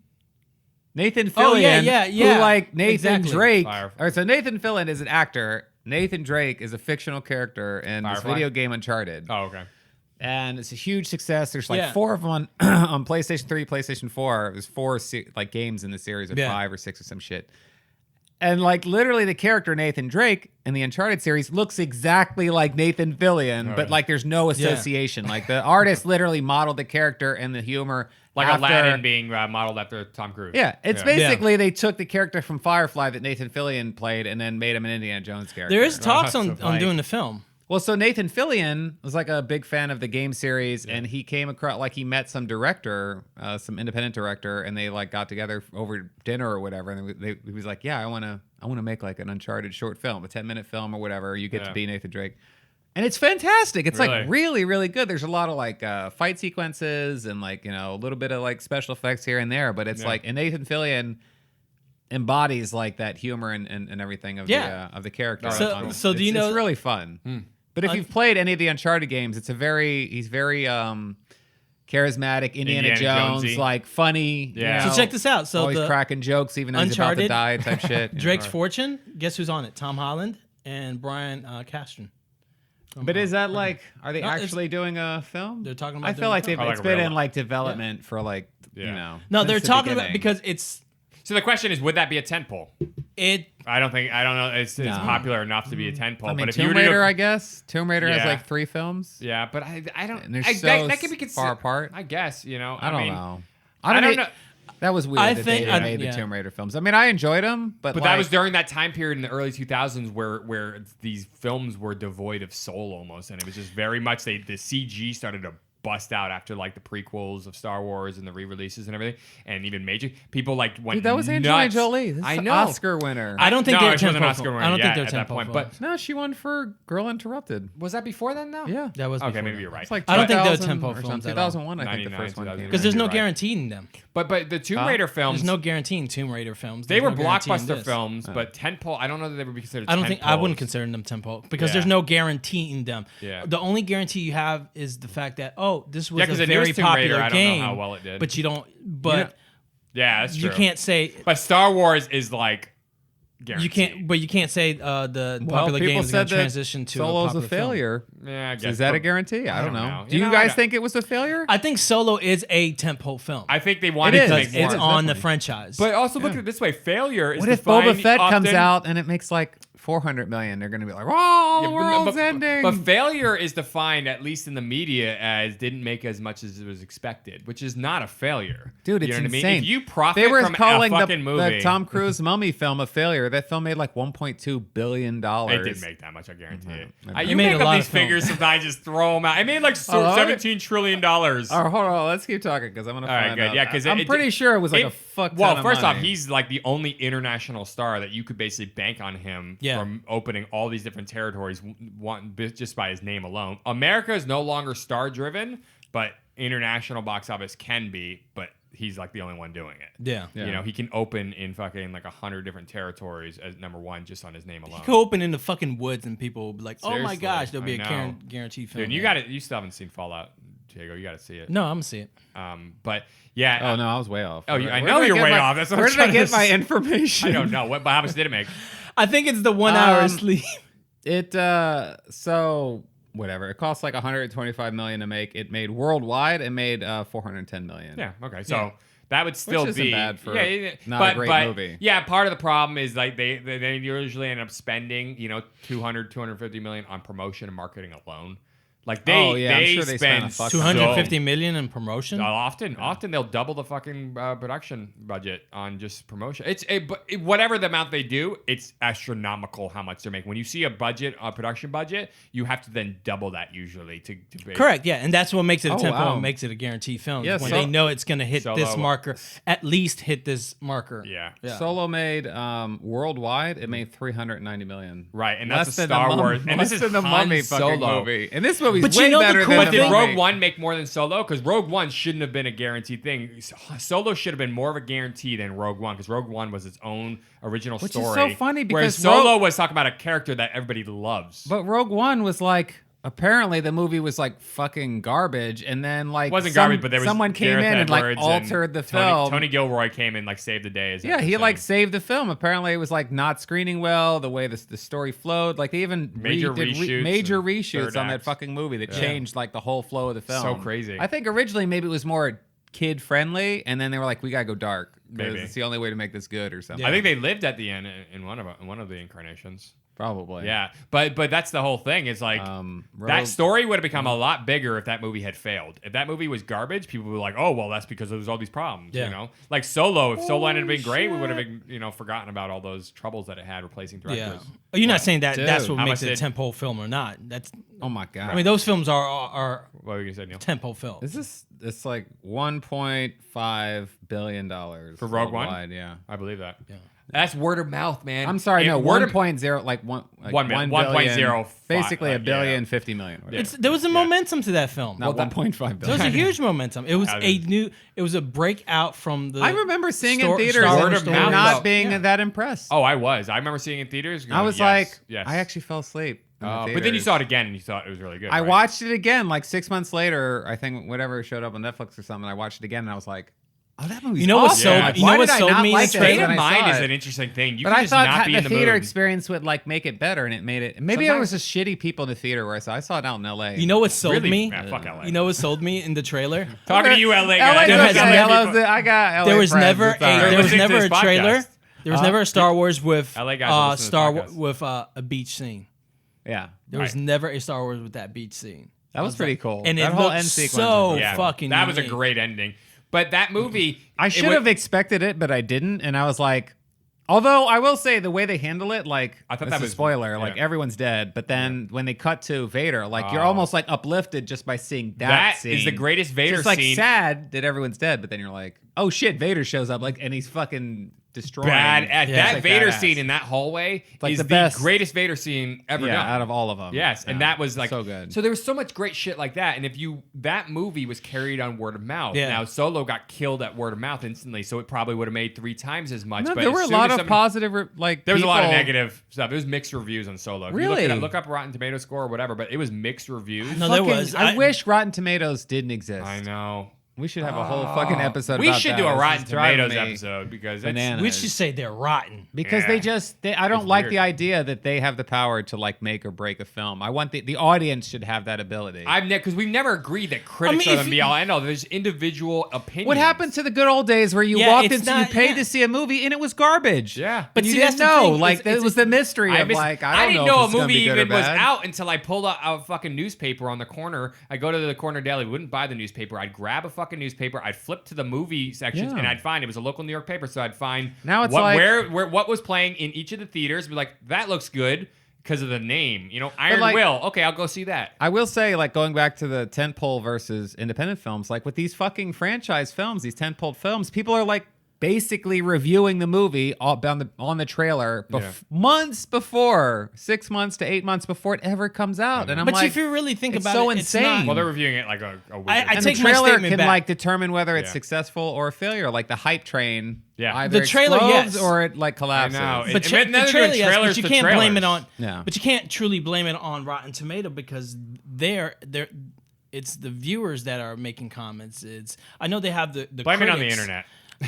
Nathan Fillion, Oh, yeah. who like Nathan Exactly. Drake. Fire. All right, so Nathan Fillion is an actor. Nathan Drake is a fictional character in this Firefly? video game Uncharted. Oh, okay. And it's a huge success. There's like Yeah. 4 of them on PlayStation 3, PlayStation 4. There's 4 like games in the series, or Yeah. 5 or 6 or some shit. And like literally the character Nathan Drake in the Uncharted series looks exactly like Nathan Fillion, but like there's no association. Like the artist literally modeled the character and the humor Like after, Aladdin being modeled after Tom Cruise. Yeah, it's basically they took the character from Firefly that Nathan Fillion played and then made him an Indiana Jones character. There is talks so on funny. doing the film. Well, so Nathan Fillion was like a big fan of the game series, and he came across like he met some director, some independent director, and they like got together over dinner or whatever. And he was like, "Yeah, I want to make like an Uncharted short film, a 10-minute film or whatever. You get to be Nathan Drake." And it's fantastic. It's like really, really good. There's a lot of like fight sequences and like, you know, a little bit of like special effects here and there, but it's like, and Nathan Fillion embodies like that humor and everything of the character. So do you know? It's really fun. But if you've played any of the Uncharted games, he's very charismatic, Indiana Jones, Jonesy. like funny. Yeah. You know, So check this out. So always the cracking jokes, even though he's about to Uncharted, die, type shit. Drake's Fortune. Guess who's on it? Tom Holland and Brian Castron. But is that like, are they No, it's- actually doing a film? They're talking about I doing feel a like film. it's a been real in one. like development for like, you Yeah. know. No, since they're the talking about beginning. because it's So the question is, would that be a tentpole? it. I don't know. It's popular enough to be a tentpole. I mean, but if you Tomb were to Raider, go, I guess. Tomb Raider has Yeah. like 3 films. yeah, but I don't. And they're I, so that could be far apart. I guess you know. I don't mean, know. I don't know. That was weird I that think- they I- made the yeah. Tomb Raider films. I mean, I enjoyed them, but But like, that was during that time period in the early 2000s where these films were devoid of soul almost, and it was just very much the CG started to bust out after like the prequels of Star Wars and the re-releases and everything, and even major people like went dude, that was Angelina nuts. Jolie. This is I an know. Oscar winner. I don't think No, they're she wasn't an tentpole Oscar film. winner I don't yet think they're at that tentpole point, films. but No, she won for Girl Interrupted. was that before then though? Yeah. That was Okay, before maybe that. you're right. It's like I don't think they're 2000 tempo or something. films at all. 2001, I think the 99, first one came 2000. out. Because there's no You're right. guaranteeing them. But the Tomb Raider films, There's no guaranteeing Tomb Raider films. they There's were no guaranteeing blockbuster this. films, but tentpole. I don't know that they would be considered. I don't think I wouldn't tentpoles. consider them tempo because Yeah. there's no guaranteeing them. Yeah. The only guarantee you have is the fact that this was Yeah, a 'cause the very newest Tomb Raider, popular I don't know game. how well it did. But you don't. But Yeah, that's true. you can't say But Star Wars is like guaranteed. you can't. But you can't say the Well, popular people game is going said to that transition to Solo's a popular film. failure. Yeah, I guess. Is that a But guarantee? I don't know. know. Do You you know, guys I- think it was a failure? I think Solo is a tentpole film. I think they wanted It to is. make because more. it's It is, on the definitely. franchise. But also look at it this way: failure is What if defined Boba Fett comes often- out and it makes like 400 million? They're going to be like, "Oh, the world's ending." But failure is defined, at least in the media, as didn't make as much as it was expected, which is not a failure. Dude, you it's know what insane. I mean? If you profit they were from calling a fucking the movie, Tom Cruise Mummy film a failure. That film made like $1.2 billion. it didn't make that much. I guarantee it. It You made make a up lot these of film. figures sometimes, just throw them out. It made like Oh, $17 trillion. All right, hold on. Let's keep talking because I'm going to All right, find good. out. Yeah, because I'm pretty sure it was like a fuck ton Well, of first off, money. he's like the only international star that you could basically bank on him from opening all these different territories just by his name alone. America is no longer star driven, but international box office can be. But he's like the only one doing it. yeah. You know, he can open in fucking like 100 different territories as *1 just on his name alone. You could open in the fucking woods and people will be like, "Oh my Seriously, gosh, there'll be I a know. guaranteed film." Dude, you got it. You still haven't seen Fallout, Diego. You got to see it. No, I'm gonna see it. But yeah. Oh no, I was way off. Oh, I Where know did you're get way my- off. That's what where I'm did I trying get to my say. information? I don't know. How much did it make? I think it's the 1 hour sleep. It so whatever. It costs like 125 million to make. It made worldwide. It made 410 million. Yeah. Okay. So That would still isn't be bad for not but, a great but, movie. Yeah, part of the problem is like they usually end up spending 250 million on promotion and marketing alone. Like I'm sure they spent a fuck ton. 250 million in promotion. Often they'll double the fucking production budget on just promotion. But whatever the amount they do, it's astronomical how much they're making. When you see a production budget, you have to then double that usually to make. Correct, yeah, and that's what makes it a Tentpole wow. and makes it a guaranteed film. Yeah, when they know it's going to hit Solo- this marker, at least hit this marker. Yeah. Solo made worldwide. It made 390 million. Right, and that's Less a than Star the Wars. And this less is than the Han Mummy fucking Solo. movie. And this movie's But way you know the better cool than But the did Mummy. Rogue One make more than Solo? Because Rogue One shouldn't have been a guaranteed thing. Solo should have been more of a guarantee than Rogue One, because Rogue One was its own original Which story. is so funny whereas because Solo was talking about a character that everybody loves. But Rogue One was like, apparently the movie was like fucking garbage, and then like it wasn't garbage, but there was someone came Gareth in and like Edwards altered the Tony, film. Tony Gilroy came in, like, saved the day. Yeah, he like saved the film. Apparently, it was like not screening well. The way the story flowed, like they even Major did reshoots major and reshoots third on that acts. fucking movie that changed like the whole flow of the film. So crazy. I think originally maybe it was more kid friendly, and then they were like, we gotta go dark because Maybe. it's the only way to make this good or something. I think they lived at the end in one of the incarnations. Probably. Yeah, but that's the whole thing. It's like Rogue- that story would have become a lot bigger if that movie had failed. If that movie was garbage, people were like, "Oh, well, that's because there was all these problems." Yeah. You know, like Solo. If Solo ended up being great, we would have forgotten about all those troubles that it had replacing Yeah. directors. You're not saying that Dude, that's what how makes much it a Tentpole film or not. That's Oh my god. I mean, those films are What were you gonna say, Neil? Tentpole films. It's like $1.5 billion For Rogue One? worldwide, yeah. I believe that. Yeah. That's word of mouth, man. I'm sorry, no, word of 1.0, like one, like 1 1 million, billion, 1.05, basically like, a billion, yeah. 50 million. whatever. There was a momentum to that film. Not 1.5 billion. There was a huge momentum. It was it was a breakout from the. I remember seeing Star- in theaters Star Word and of Wars mouth, not though. being that impressed. Oh, I was. I remember seeing it in theaters. I was yes, like, yes. I actually fell asleep. in the But then you theaters. saw it again and you thought it was really good. I right? watched it again like 6 months later. I think whatever showed up on Netflix or something. I watched it again and I was like, oh, that movie's You know what awesome. sold- Like, you know why what did I sold not me in like the this State trailer? of when I mind saw is it? an interesting thing. You But can I just thought not be the in the theater mood. experience would like make it better, and it made it. Maybe it was just shitty people in the theater where I saw it out in L.A. You know what sold Really? me? Man, fuck LA. You know what sold me in the trailer? Talking to you, LA LA guys. There has never- I got LA There was friends, never it's all right. there was listening to never a this trailer. podcast. There was never a Star Wars with LA guys are listening to Star this Wars podcast. with a beach scene. Yeah, There was Right. never a Star Wars with that beach scene. that was pretty cool. And that it whole looked end sequence so was Yeah, fucking that was a unique. great ending. But that movie, I it should would- have expected it, but I didn't, and I was like, although I will say the way they handle it, like I thought this that is a was- spoiler, like yeah. everyone's dead, but then when they cut to Vader, like you're Oh. almost like uplifted just by seeing that That scene. is the greatest Vader It's like scene. sad that everyone's dead, but then you're like, oh shit, Vader shows up, like, and he's fucking destroying. bad. Yeah. That It's like Vader badass. scene in that hallway Like is the the best- greatest Vader scene ever yeah, done. out of all of them. Yes, and Yeah. that was like so good. So there was so much great shit like that, and if that movie was carried on word of mouth. Yeah. Now Solo got killed at word of mouth instantly, so it probably would have made 3 times as much. No, but there as were a soon lot as of something- positive, like There was a lot of people- negative stuff. It was mixed reviews on Solo. If you Really? look up Rotten Tomato score or whatever, but it was mixed reviews. No, there Fucking- was. I wish Rotten Tomatoes didn't exist. I know. We should have a whole fucking episode. We about should that. do a This Rotten is driving Tomatoes me episode because it's bananas. We should say they're rotten. Because Yeah. I don't It's like weird. the idea that they have the power to like make or break a film. I want the audience should have that ability. because we've never agreed that critics I mean, are if the be all end all. There's individual opinions. what happened to the good old days where you Yeah, walked it's into, not- you paid yeah. to see a movie and it was garbage. Yeah. but you see, didn't that's the know. thing. Like It's- it was the mystery of miss- like I don't didn't know know if a it's gonna movie be good or even was bad. out until I pulled out a fucking newspaper on the corner. I go to the corner deli, wouldn't buy the newspaper. I'd grab a fucking newspaper. I'd flip to the movie section Yeah. and I'd find it was a local New York paper. So I'd find Now it's what, like- where what was playing in each of the theaters. Be like, that looks good because of the name. You know, Iron like- Will. Okay, I'll go see that. I will say, like, going back to the tentpole versus independent films, like with these fucking franchise films, these tentpole films, people are like basically reviewing the movie on the trailer months before, 6 months to 8 months before it ever comes out. And I'm But like, if you really think it's about so it, insane. it's not. Well, they're reviewing it like a week. I and take the my trailer statement can back. like determine whether it's Yeah. successful or a failure. Like the hype train, Yeah. either The trailer, explodes yes. or it like collapses. know. But It- tra- and then the they're doing trailer, yes, trailers but you for can't blame it trailers. on. Yeah. But you can't truly blame it on Rotten Tomato because they're it's the viewers that are making comments. I know they have the Blame it on the critics, internet.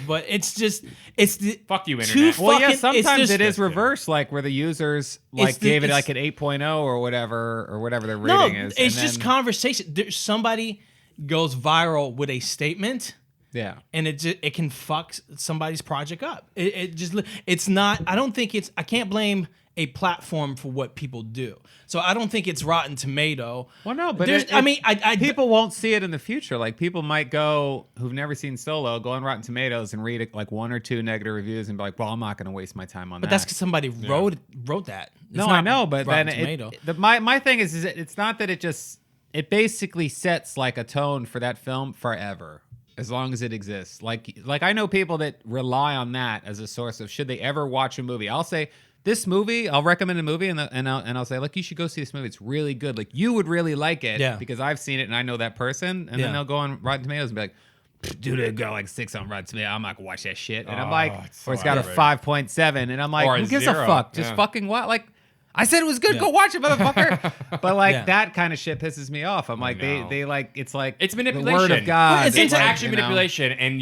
but it's the Fuck you, too internet. Well, yeah, fucking- it's sometimes just- it is reverse, like where the users like the- gave it it's- like an 8.0 or whatever their No, rating is. it's and just then- conversation. Somebody goes viral with a statement, Yeah. And it can fuck somebody's project up. It's not. I don't think it's. I can't blame a platform for what people do. So I don't think it's Rotten Tomato. Well, no, but people won't see it in the future. Like people might go who've never seen Solo, go on Rotten Tomatoes and read like 1 or 2 negative reviews and be like, well, I'm not going to waste my time on that. But that's because somebody wrote that. It's no, not I know, but Rotten then Tomato. my thing is it's not that it basically sets like a tone for that film forever. As long as it exists. Like I know people that rely on that as a source of should they ever watch a movie. I'll say this movie, I'll recommend a movie and I'll say, like, you should go see this movie. It's really good. Like, you would really like it because I've seen it and I know that person. And then they'll go on Rotten Tomatoes and be like, dude, it got like 6 on Rotten Tomatoes. I'm not gonna watch that shit. And I'm like, or it's got a 5.7. And I'm like, Or who gives 0. a fuck? Just fucking what? Like, I said it was good. Go watch it, motherfucker. But like that kind of shit pisses me off. I'm like, they like it's manipulation. The word of God. It's actually manipulation, and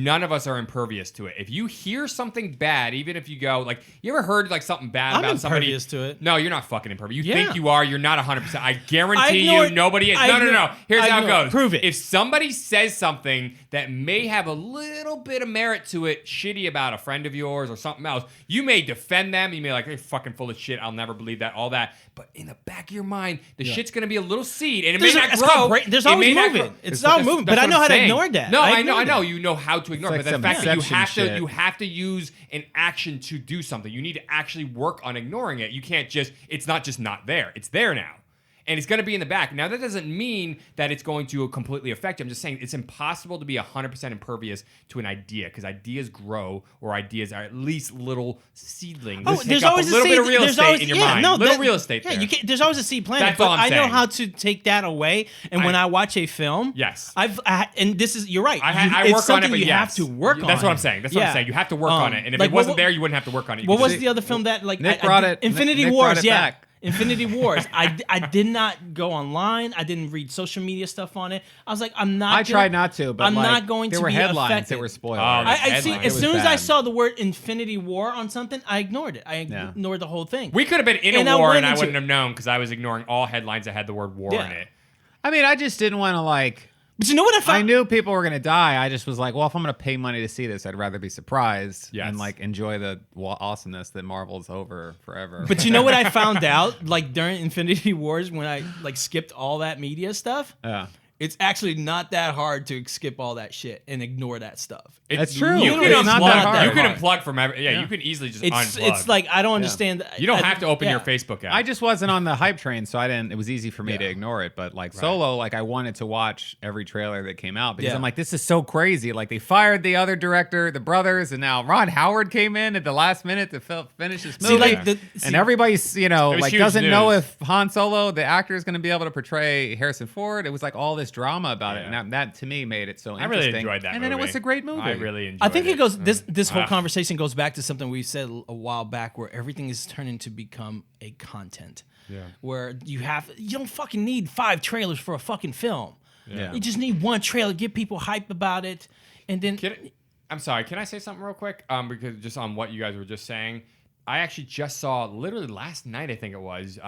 none of us are impervious to it. If you hear something bad, even if you go like, you ever heard like something bad about somebody? I'm impervious to it. No, you're not fucking impervious. You think you are. You're not 100%. I guarantee nobody is. No. Here's how it goes. Prove it. If somebody says something that may have a little bit of merit to it, shitty about a friend of yours or something else, you may defend them. You may like, they're fucking full of shit. I'll never believe that, all that. But in the back of your mind, the shit's going to be a little seed, and it may not grow. There's always moving. It's all moving, but I know how to ignore that. No, I know. You know how to ignore it. It's But the like fact that some you have to use an action to do something. You need to actually work on ignoring it. You can't just, it's not just not there. It's there now. And it's going to be in the back. Now, that doesn't mean that it's going to completely affect you. I'm just saying it's impossible to be 100% impervious to an idea because ideas grow, or ideas are at least little seedlings. There's always a little bit of real estate in your mind. Real estate there. There's always a seed planted. That's all I'm I know saying. how to take that away. And when I watch a film, yes, and this is, you're right. I work on it, but you have to work on. That's what I'm saying. That's what I'm saying. You have to work on it. And if it wasn't there, you wouldn't have to work on it. What was the other film that like Nick brought it? Infinity Nick Wars. brought it Yeah. back. Infinity Wars. I did not go online. I didn't read social media stuff on it. I was like, I'm not. I tried not to, but I'm not going to there were be headlines affected. that were spoilers. I see. It As was soon as I bad. saw the word Infinity War on something, I ignored it. I ignored the whole thing. We could have been in And a I war, went and I into- wouldn't have known because I was ignoring all headlines that had the word war in it. I mean, I just didn't want to like. But you know what I found? I knew people were going to die. I just was like, well, if I'm going to pay money to see this, I'd rather be surprised and like enjoy the awesomeness that Marvel's over forever. But you know what I found out like during Infinity Wars when I like skipped all that media stuff? Yeah. It's actually not that hard to skip all that shit and ignore that stuff. That's true. You can It's not that unplug. hard. You can unplug from every. Yeah, you can easily just unplug. It's like I don't understand. You don't have to open your Facebook app. I just wasn't on the hype train, so I didn't. It was easy for me to ignore it. But like Solo, like I wanted to watch every trailer that came out because I'm like, this is so crazy. Like they fired the other director, the brothers, and now Ron Howard came in at the last minute to finish this movie. And everybody's like doesn't know if Han Solo, the actor, is going to be able to portray Harrison Ford. It was like all this drama about it, and that to me made it so I interesting. really enjoyed that. And then it was a great movie. I really enjoyed. I think it goes. This whole Ah. conversation goes back to something we said a while back, where everything is turning to become a content. Yeah. Where you don't fucking need 5 trailers for a fucking film. Yeah. You just need one trailer, get people hype about it, and then. I'm sorry. Can I say something real quick? Because just on what you guys were just saying, I actually just saw literally last night. I think it was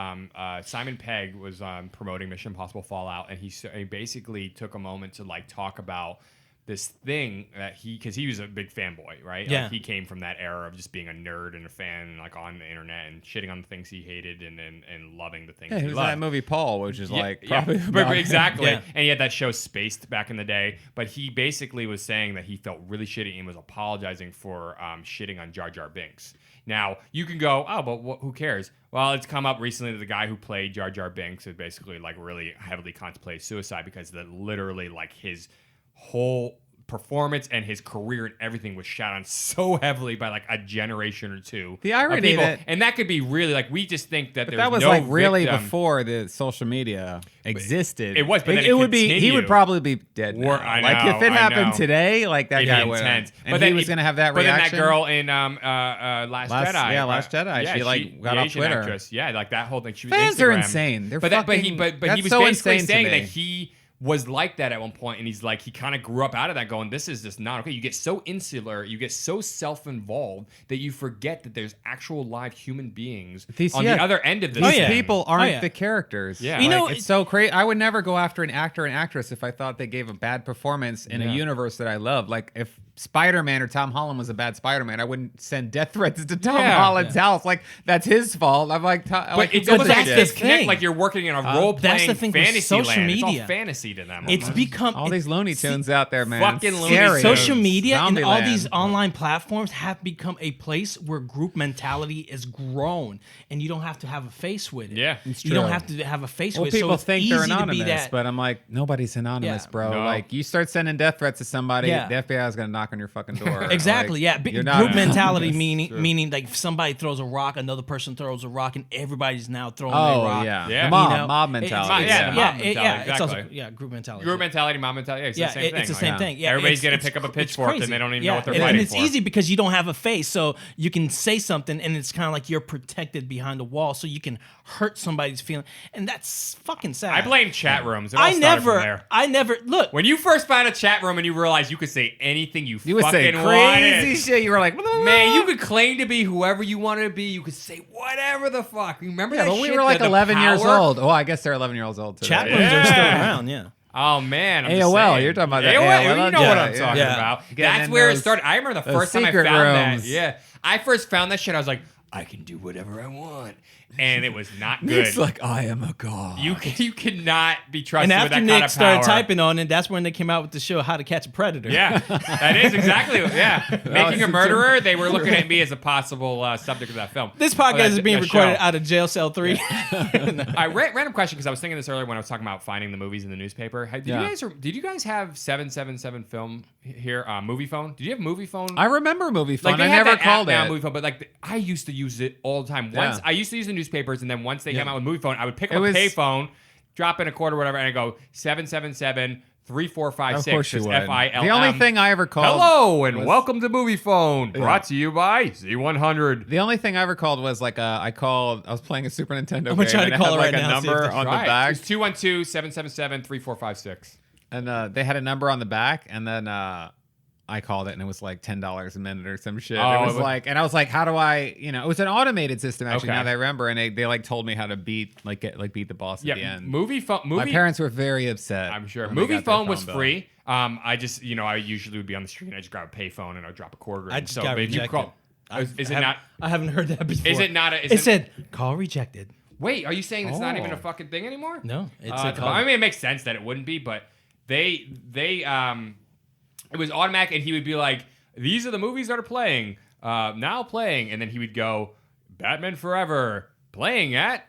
Simon Pegg was promoting Mission Impossible Fallout, and he basically took a moment to like talk about this thing that because he was a big fanboy, right? Yeah. Like, he came from that era of just being a nerd and a fan, like on the internet and shitting on the things he hated and loving the things Yeah, he was in loved. that movie Paul, which is like Yeah, probably but exactly. Yeah. And he had that show Spaced back in the day. But he basically was saying that he felt really shitty and was apologizing for shitting on Jar Jar Binks. Now, you can go, oh, but who cares? Well, it's come up recently that the guy who played Jar Jar Binks is basically like really heavily contemplated suicide because literally like his whole performance and his career and everything was shot on so heavily by like a generation or two. The irony of people. that- And that could be really like, we just think that But there's that was no like really victim. before the social media existed. It was, but then it would be. He continued. would probably be dead. Now. I like know, if it I happened know. today, like that It'd guy be would. intense. And he was gonna have that but reaction. Then that girl in Last Jedi. Yeah, Last Jedi. She like got the off Asian Twitter. Actress. Yeah, like that whole thing. She was Fans are Instagram. insane. They're but fucking. he that's was so basically insane to saying me. that he was like that at one point, and he's like, he kind of grew up out of that going, this is just not okay. You get so insular, you get so self-involved that you forget that there's actual live human beings on the other end of this. These people aren't the characters. Yeah. You know, it's so crazy. I would never go after an actor and actress if I thought they gave a bad performance in a universe that I love. Like if Spider-Man or Tom Holland was a bad Spider-Man, I wouldn't send death threats to Tom Holland's house. Like that's his fault. I'm like, but it's almost like that's the thing. like you're working in a role-playing the thing with fantasy social land. media. It's all fantasy to them. It's almost. become all these Looney Tunes out there, man. Fucking Looney Scary. Tunes. social media and all Zombieland. these online platforms have become a place where group mentality is grown, and you don't have to have a face with it. Yeah, you don't have to have a face Well, with it. people So it's think easy they're to be anonymous, that. but I'm like, nobody's anonymous, Yeah. bro. No. Like, you start sending death threats to somebody, Yeah. the FBI is gonna knock on your fucking door. Exactly. Like, Yeah. you're not Group mentality anonymous. meaning like if somebody throws a rock, another person throws a rock, and everybody's now throwing a Oh rock. yeah, Yeah. The mob, You know, mob it's- mentality. Yeah, the mob mentality, It's also exactly. group mentality. Group mentality, mob mentality. It's the same thing. It's the same thing. Yeah, Everybody's it's- gonna pick up a it's pitchfork crazy. and they don't even know what they're and fighting it's for. easy because you don't have a face, so you can say something, and it's kind of like you're protected behind a wall, so you can hurt somebody's feeling, and that's fucking sad. I blame chat rooms. It all started from there. I never look. When you first found a chat room and you realized you could say anything you You would say fucking crazy wanted. shit. You were like, Man, you could claim to be whoever you wanted to be. You could say whatever the fuck. Remember yeah, that but we shit? were like The 11 years power? old. Oh, I guess they're 11 years old today. Chat rooms are still Yeah. around. Yeah. Oh man, I'm just AOL, saying. you're talking about that AOL. AOL, You know what yeah, I'm talking yeah. about. Getting That's in where it those- started. I remember the those first time I secret found rooms. that. Yeah, I first found that shit. I was like, I can do whatever I want, and it was not good. It's like, I am a god. you cannot be trusted And with that after kind Nick of started power. typing on it, that's when they came out with the show How to Catch a Predator. Yeah, that is exactly. Yeah, Making a Murderer. They were looking at me as a possible subject of that film. This podcast is being that recorded show. out of Jail Cell 3. Random question, because I was thinking this earlier when I was talking about finding the movies in the newspaper. Did you guys have 777 film here? Movie phone? Did you have movie phone? I remember movie phone. Like they I had never that called app now, it. movie phone, but like I used to use it all the time. Once I used to use the newspapers, and then once they came out with movie phone, I would pick up It a was- payphone, drop in a quarter, whatever, and I go 777 3456. Of course you would. FILM. The only thing I ever called. Hello and was- welcome to Movie Phone, brought to you by Z100. The only thing I ever called was like I was playing a Super Nintendo I'm gonna game try to and it call had it like right a now, see if number they- on the Right. back, It's 212 777 3456. and they had a number on the back, and then I called it, and it was like $10 a minute or some shit. Oh, It was like, and I was like, how do I? It was an automated system actually. Okay. Now that I remember, and they like told me how to beat the boss at the Yeah, end. movie phone. My parents were very upset. I'm sure. when they Movie got their phone was bill. free. I just, I usually would be on the street and I just grab a pay phone and I'd drop a quarter in. I just so got but if you rejected. call, is it not? I haven't heard that before. Is it not? It said call rejected. Wait, are you saying it's not even Oh. a fucking thing anymore? No, it's I mean, it makes sense that it wouldn't be, but they it was automatic, and he would be like, "These are the movies that are playing now, playing," and then he would go, "Batman Forever playing at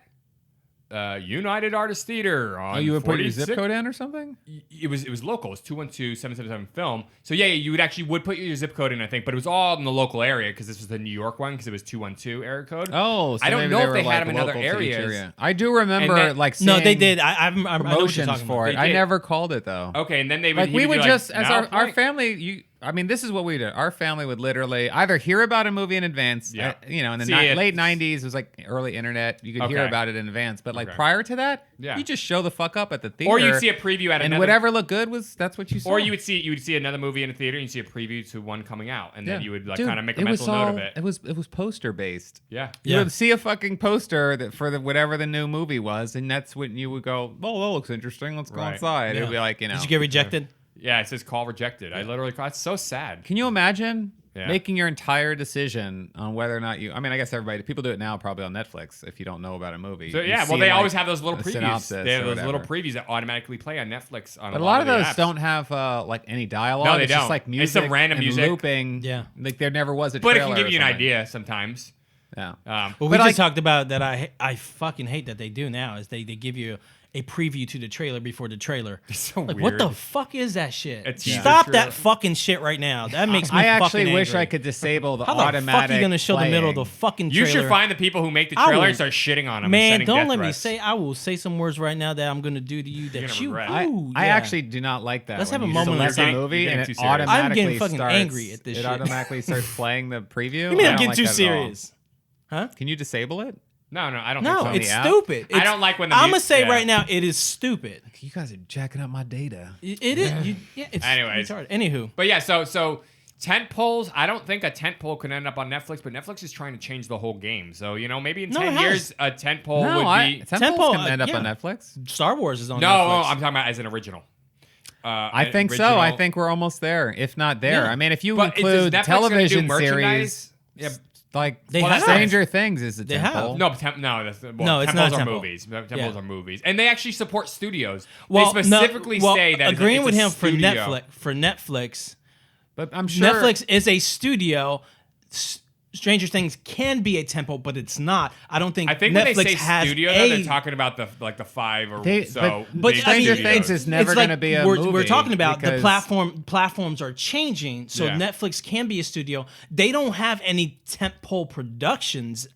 United Artists Theater on." Oh, you would put your 46 zip code in or something? It was local. It's 212-777 film. So yeah, you would put your zip code in, I think, but it was all in the local area because this was the New York one because it was 212 area code. Oh, so I don't maybe know if were, they had like, them in other local to each areas. area. I do remember And then- like No, they seeing did. I know what you're promotions talking for about. it. They I did. never called it though. Okay, and then they would Like he we would would be just like, as "Now our play." family. This is what we did. Our family would literally either hear about a movie in advance. Yeah. In the See it. late '90s, it was like early internet. You could hear Okay. about it in advance, but like Okay. prior to that, Yeah. you just show the fuck up at the theater, Or you'd see a preview at and another. whatever looked good that's what you saw. Or you would see another movie in a theater and you'd see a preview to one coming out, and then you would like Dude, kind of make a it was mental note of all- it. It was poster based. Yeah. You Yeah. would see a fucking poster for whatever the new movie was, and that's when you would go, "Oh, that looks interesting. Let's go Right. inside." It would be like, Did you get rejected? Yeah, it says call rejected. I literally it's so sad. Can you imagine Yeah. making your entire decision on whether or not you? I mean, I guess people do it now, probably on Netflix. If you don't know about a movie, So You yeah, see, well they like, always have those little a previews. synopsis They have or those little whatever. previews that automatically play on Netflix. On But a lot of the those apps. don't have like any dialogue. No, they it's don't. Just like It's music, some random and music. looping. Yeah. like there never was a. But it trailer can give or you an something. idea sometimes. Yeah. Well, But we like- just talked about that. I fucking hate that they do now. Is they give you a preview to the trailer before the trailer. It's so Like, weird. what the fuck is that shit? A teaser Stop trailer. that fucking shit right now. That makes me I actually fucking wish angry. I could disable the How the automatic. fuck are you gonna show the middle of the playing. fucking You trailer? should find the people who make the I trailer will- and start shitting on them. Man, and sending don't death let me threats. say. I will say some words right now that I'm gonna do to you that gonna you. regret. Ooh, I yeah. actually do not like that. Let's when have a you moment select like a that. movie You're and getting it too serious. automatically I'm getting fucking starts, angry at this It shit. automatically starts playing the preview. You mean I I'm don't getting like too that at all. serious? Huh? Can you disable it? No, I don't No, think so. it's app? stupid. I don't like when the I'm gonna mu- say yeah. right now, it is stupid. You guys are jacking up my data. It is. It's Anyways. retarded. Anywho, But yeah, so tent poles, I don't think a tent pole could end up on Netflix, but Netflix is trying to change the whole game. So, maybe in No, 10 it has. years, a tent pole No, would be... Tentpoles Tentpole, can end up yeah. on Netflix. Star Wars is on No, Netflix. I'm talking about as an original. I think so. I think we're almost there, if not there. Yeah. I mean, if you But include Netflix gonna do television merchandise? series, Yeah. like They have. Stranger Things is a They have. temple. No, that's No, it's temples not a are temple. movies. Temples Yeah. are movies, and they actually support studios. Well, they specifically say that agreeing it's with a him studio. for Netflix. But I'm sure Netflix is a studio. Stranger Things can be a temple, but it's not. I don't think. I think Netflix when they say has studio, a, though, they're talking about the 5 or so. But big Stranger studios. Things is never it's like going to be a we're, movie. We're talking about the because- platforms are changing, so Yeah. Netflix can be a studio. They don't have any tentpole productions.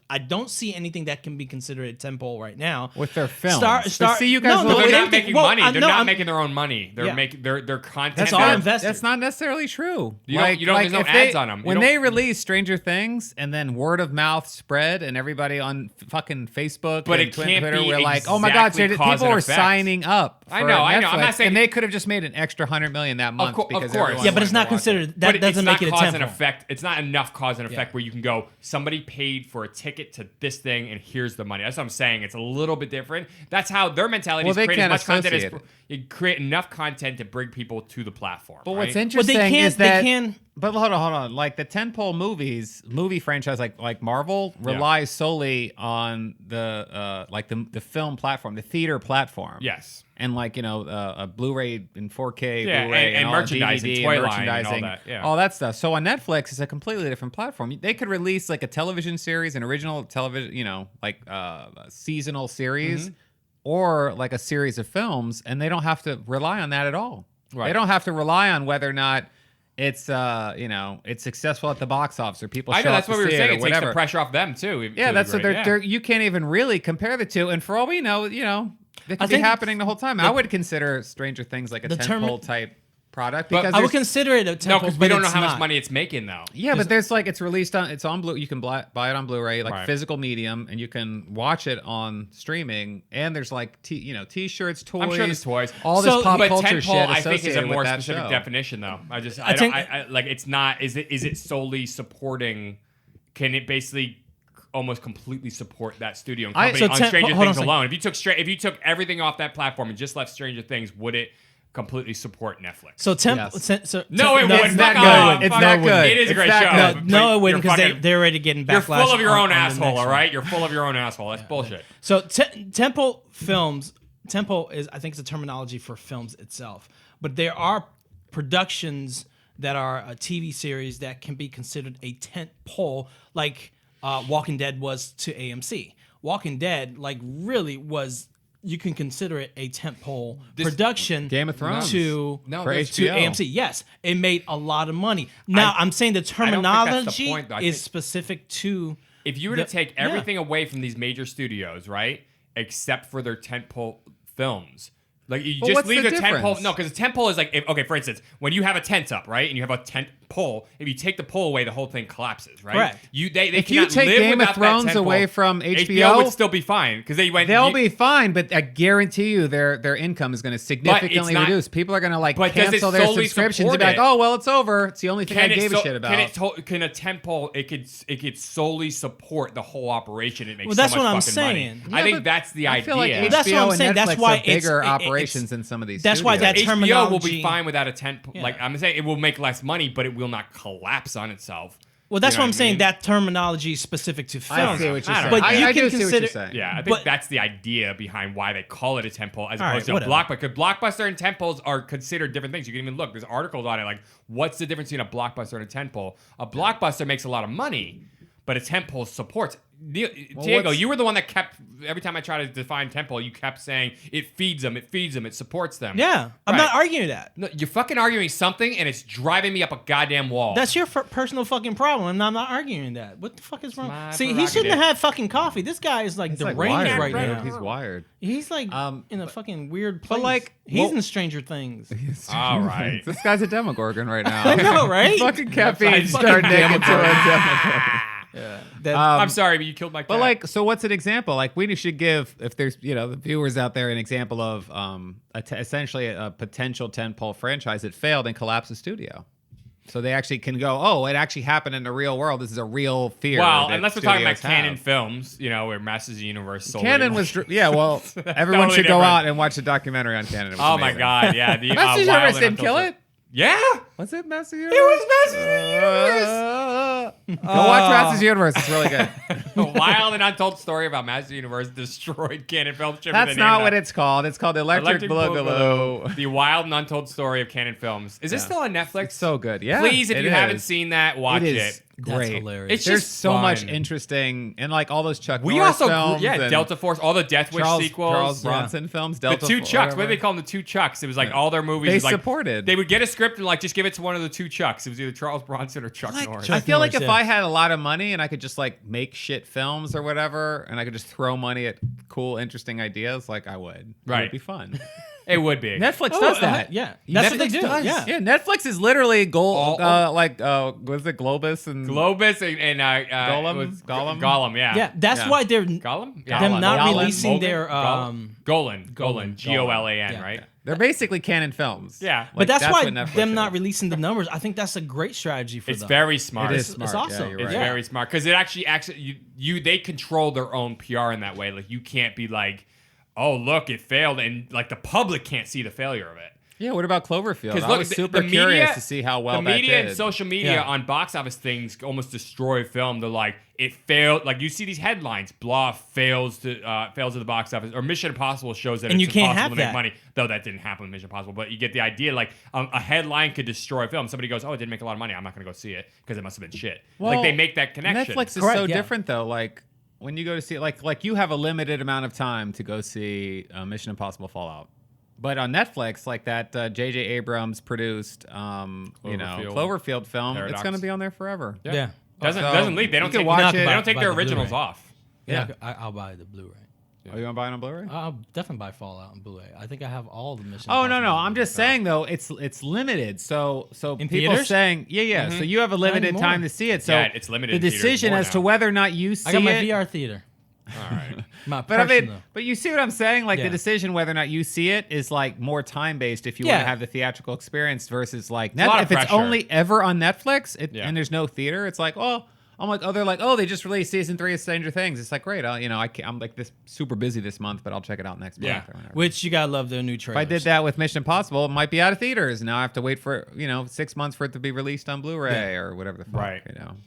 I don't see anything that can be considered a tentpole right now with their films. Star, But see, you guys no, look They're no, not anything- making well, money. They're no, not I'm- making their own money. They're Yeah. making their content. That's all value. invested. That's not necessarily true. You don't- there's no if ads on 'em. You When don't- they release Stranger Things and then word of mouth spread and everybody on fucking Facebook But and it can't Twitter be were like, oh my God, exactly cause people and were effect. signing up for I know. I'm Netflix, not saying- and they could have just made an extra $100 million that month Of because course. everyone Yeah, but it's wanted not to watch considered. it. That But doesn't it's make it not a cause and temple. effect. It's not enough cause and effect Yeah. where you can go, somebody paid for a ticket to this thing and here's the money. That's what I'm saying. It's a little bit different. That's how their mentality Well, is they create as can't much content as associate you create enough content to bring people to the platform. But right? what's interesting is they that. can- But hold on. Like the tentpole movie franchise, like Marvel, relies solely on the film platform, the theater platform. Yes. And a Blu-ray in 4K, Yeah, Blu-ray, and all merchandise and DVD, toy line and all merchandising, that, yeah. all that stuff. So on Netflix, it's a completely different platform. They could release like a television series, an original television, a seasonal series, Mm-hmm. or like a series of films, and they don't have to rely on that at all. Right. They don't have to rely on whether or not it's it's successful at the box office or people I show know up that's to what we were see saying. it or It takes whatever. the pressure off them too. Yeah, to a that's what degree, they're. You can't even really compare the two. And for all we know, that could be think happening the whole time. I would consider Stranger Things like a the term- tentpole type product But because I would there's- consider it a No, temple, because we but don't know it's how much not. money it's making though. yeah, but there's it's released on it's on Blu. You can buy it on Blu-ray, like Right. physical medium, and you can watch it on streaming. And there's like T-shirts, toys. I'm sure there's toys. All this pop but culture tentpole, shit I think, is a associated more with that specific show. definition, though. I think- like it's not. Is it solely supporting? Can it basically almost completely support that studio and company so on Stranger hold on a Things second. alone? If you took everything off that platform and just left Stranger Things, would it completely support Netflix? So Yes. No, it wouldn't. It's not Fuck good. off. It's Fuck not off. good. It is a It's great not show. good. but No, it wouldn't you're because fucking- they're already getting backlash. You're full of your on- own on the asshole, next all one. right? You're full of your own asshole. That's bullshit. So temple films, temple is I think it's a terminology for films itself, but there are productions that are a TV series that can be considered a tent pole, like Walking Dead was to AMC. Walking Dead really was. You can consider it a tentpole production. Game of Thrones. to For to HBO. AMC. Yes, it made a lot of money. Now I'm saying the think that's the terminology point, though. I is think- specific to. If you were to take yeah. everything away from these major studios, right, except for their tentpole films, like you But just what's leave the the tentpole. difference? No, because a tentpole is like, okay, for instance, when you have a tent up, right, and you have a tent pole, if you take the pole away, the whole thing collapses, right? Correct. They If you cannot take live Game of without that Thrones tent away pole. from HBO HBO would still be fine because They'll be fine, but I guarantee you their income is going to significantly not- reduce. People are going to But does it cancel their solely subscriptions and support be like, it? "Oh, well, it's over. It's the only thing I gave a shit about." Can a tentpole? It could solely support the whole operation. It makes Well, that's so much what I'm fucking saying. money. I think that's the I idea. feel like HBO That's what I'm and saying. Netflix That's why have bigger it's- operations than some of these. That's why studios. that HBO will terminology- be fine without a tent. Yeah. Like I'm saying, it will make less money, but it will not collapse on itself. Well, that's You know what I'm saying. mean? That terminology is specific to films. I see what you're I saying. don't know. But you I can do see what consider- you're saying. Yeah, I think But- that's the idea behind why they call it a tentpole as All opposed right, to a whatever. blockbuster. Because blockbuster and tentpoles are considered different things. You can even look. There's articles on it like, what's the difference between a blockbuster and a tentpole? A blockbuster makes a lot of money, but a tentpole supports. Diego, what's- you were the one that kept every time I try to define tentpole, you kept saying it feeds them, it supports them. Yeah, I'm Right. not arguing that. No, you're fucking arguing something, and it's driving me up a goddamn wall. That's your personal fucking problem, and I'm not arguing that. What the fuck is wrong? my See, he prerogative. shouldn't have had fucking coffee. This guy is like He's like deranged wired, right dude. now. He's wired. He's like in a fucking weird place. like, he's well- in Stranger Things. all right. This guy's a Demogorgon right now. I know, right? Fucking caffeine Fucking starting to get into a Demogorgon. I'm sorry, but you killed my cat. But like, so what's an example? Like, we should give, if there's, the viewers out there, an example of essentially a potential tentpole franchise that failed and collapsed the studio. So they actually can go, oh, it actually happened in the real world. This is a real fear. Well, that unless we're talking about studios have. Canon Films, where Masters of the Universe sold Canon it. was, well, everyone Totally should go different. out and watch the documentary on Canon. It was Oh my amazing. God, yeah. The Masters of the Wild Universe and didn't kill Untold it? Yeah. Was it Masters of the It Universe? was Masters of the Universe. Go watch Masters of the Universe. It's really good. A wild and untold story about Masters of the Universe destroyed Canon Films. That's not what it's called. It's called Electric Boogaloo. The wild and untold story of Canon Films. Is this still on Netflix? It's so good. Yeah. Please, if it you haven't is. seen that, watch It it. is That's great. hilarious. It's There's just so much fun. interesting and like all those Chuck We Norris also, films and Delta Force, all the Death Wish sequels. Charles Bronson films. The Delta two Force, Chucks. What whatever. do they call them? The two Chucks. It was like all their movies. They was like, supported. They would get a script and like just give it to one of the two Chucks. It was either Charles Bronson or Chuck Norris. I feel like Norris, if yeah. I had a lot of money and I could just like make shit films or whatever, and I could just throw money at cool, interesting ideas, like I would. It Right. would be fun. It would be. Netflix does that. Yeah, that's what they Netflix do. does. Yeah. Yeah, Netflix is literally All- was it Globus and Globus and Gollum? was Gollum? Gollum, yeah. Yeah, that's Yeah. why they're Gollum? them not Gollum. releasing Mogan? their Golan, Golan. Golan, Yeah. right? They're basically Canon Films. Yeah. But that's why what Netflix them not is. releasing the numbers. I think that's a great strategy for It's them. very smart. It is It's smart. awesome. Yeah, you're It's right. very smart because it actually they control their own PR in that way. Like you can't be like, oh look, it failed, and like the public can't see the failure of it. Yeah, what about Cloverfield? Because I was super curious to see how well the that media did. and social media Yeah. on box office things almost destroy film. They're like, it failed. Like you see these headlines, blah fails at the box office, or Mission Impossible shows that And it's you can't impossible have to make that. money. Though that didn't happen with Mission Impossible, but you get the idea. Like a headline could destroy a film. Somebody goes, oh, it didn't make a lot of money. I'm not going to go see it because it must have been shit. Well, like they make that connection. Netflix is Correct, so yeah. different though. Like when you go to see it, like you have a limited amount of time to go see Mission Impossible Fallout. But on Netflix, like that J.J. Abrams produced, Cloverfield film, Paradox. it's going to be on there forever. Yeah. Doesn't leave. They don't you can take. watch They it. don't take their Buy the originals Blu-ray. off. Yeah, I'll buy the Blu-ray. Are you going to buy it on Blu-ray? I'll definitely buy Fallout and Blu-ray. I think I have all the missions. Oh no! I'm just saying though, it's limited. So In people theaters? saying, yeah. So you have a limited anymore. time to see it. So Yeah, it's limited The in theaters decision more as to now. whether or not you see I got my it. VR theater. All right. My But I mean, personal. but you see what I'm saying? Like Yeah. the decision whether or not you see it is like more time based if you Yeah. want to have the theatrical experience versus like a lot of if it's pressure. only ever on Netflix Yeah. and there's no theater, it's like, oh, I'm like, oh, they're like, oh, they just released season 3 of Stranger Things. It's like, great, I'm like this super busy this month, but I'll check it out next Yeah. month or whatever. Which you gotta love their new If trailers. I did that with Mission Impossible, it might be out of theaters. Now I have to wait for 6 months for it to be released on Blu-ray or whatever the fuck. Right.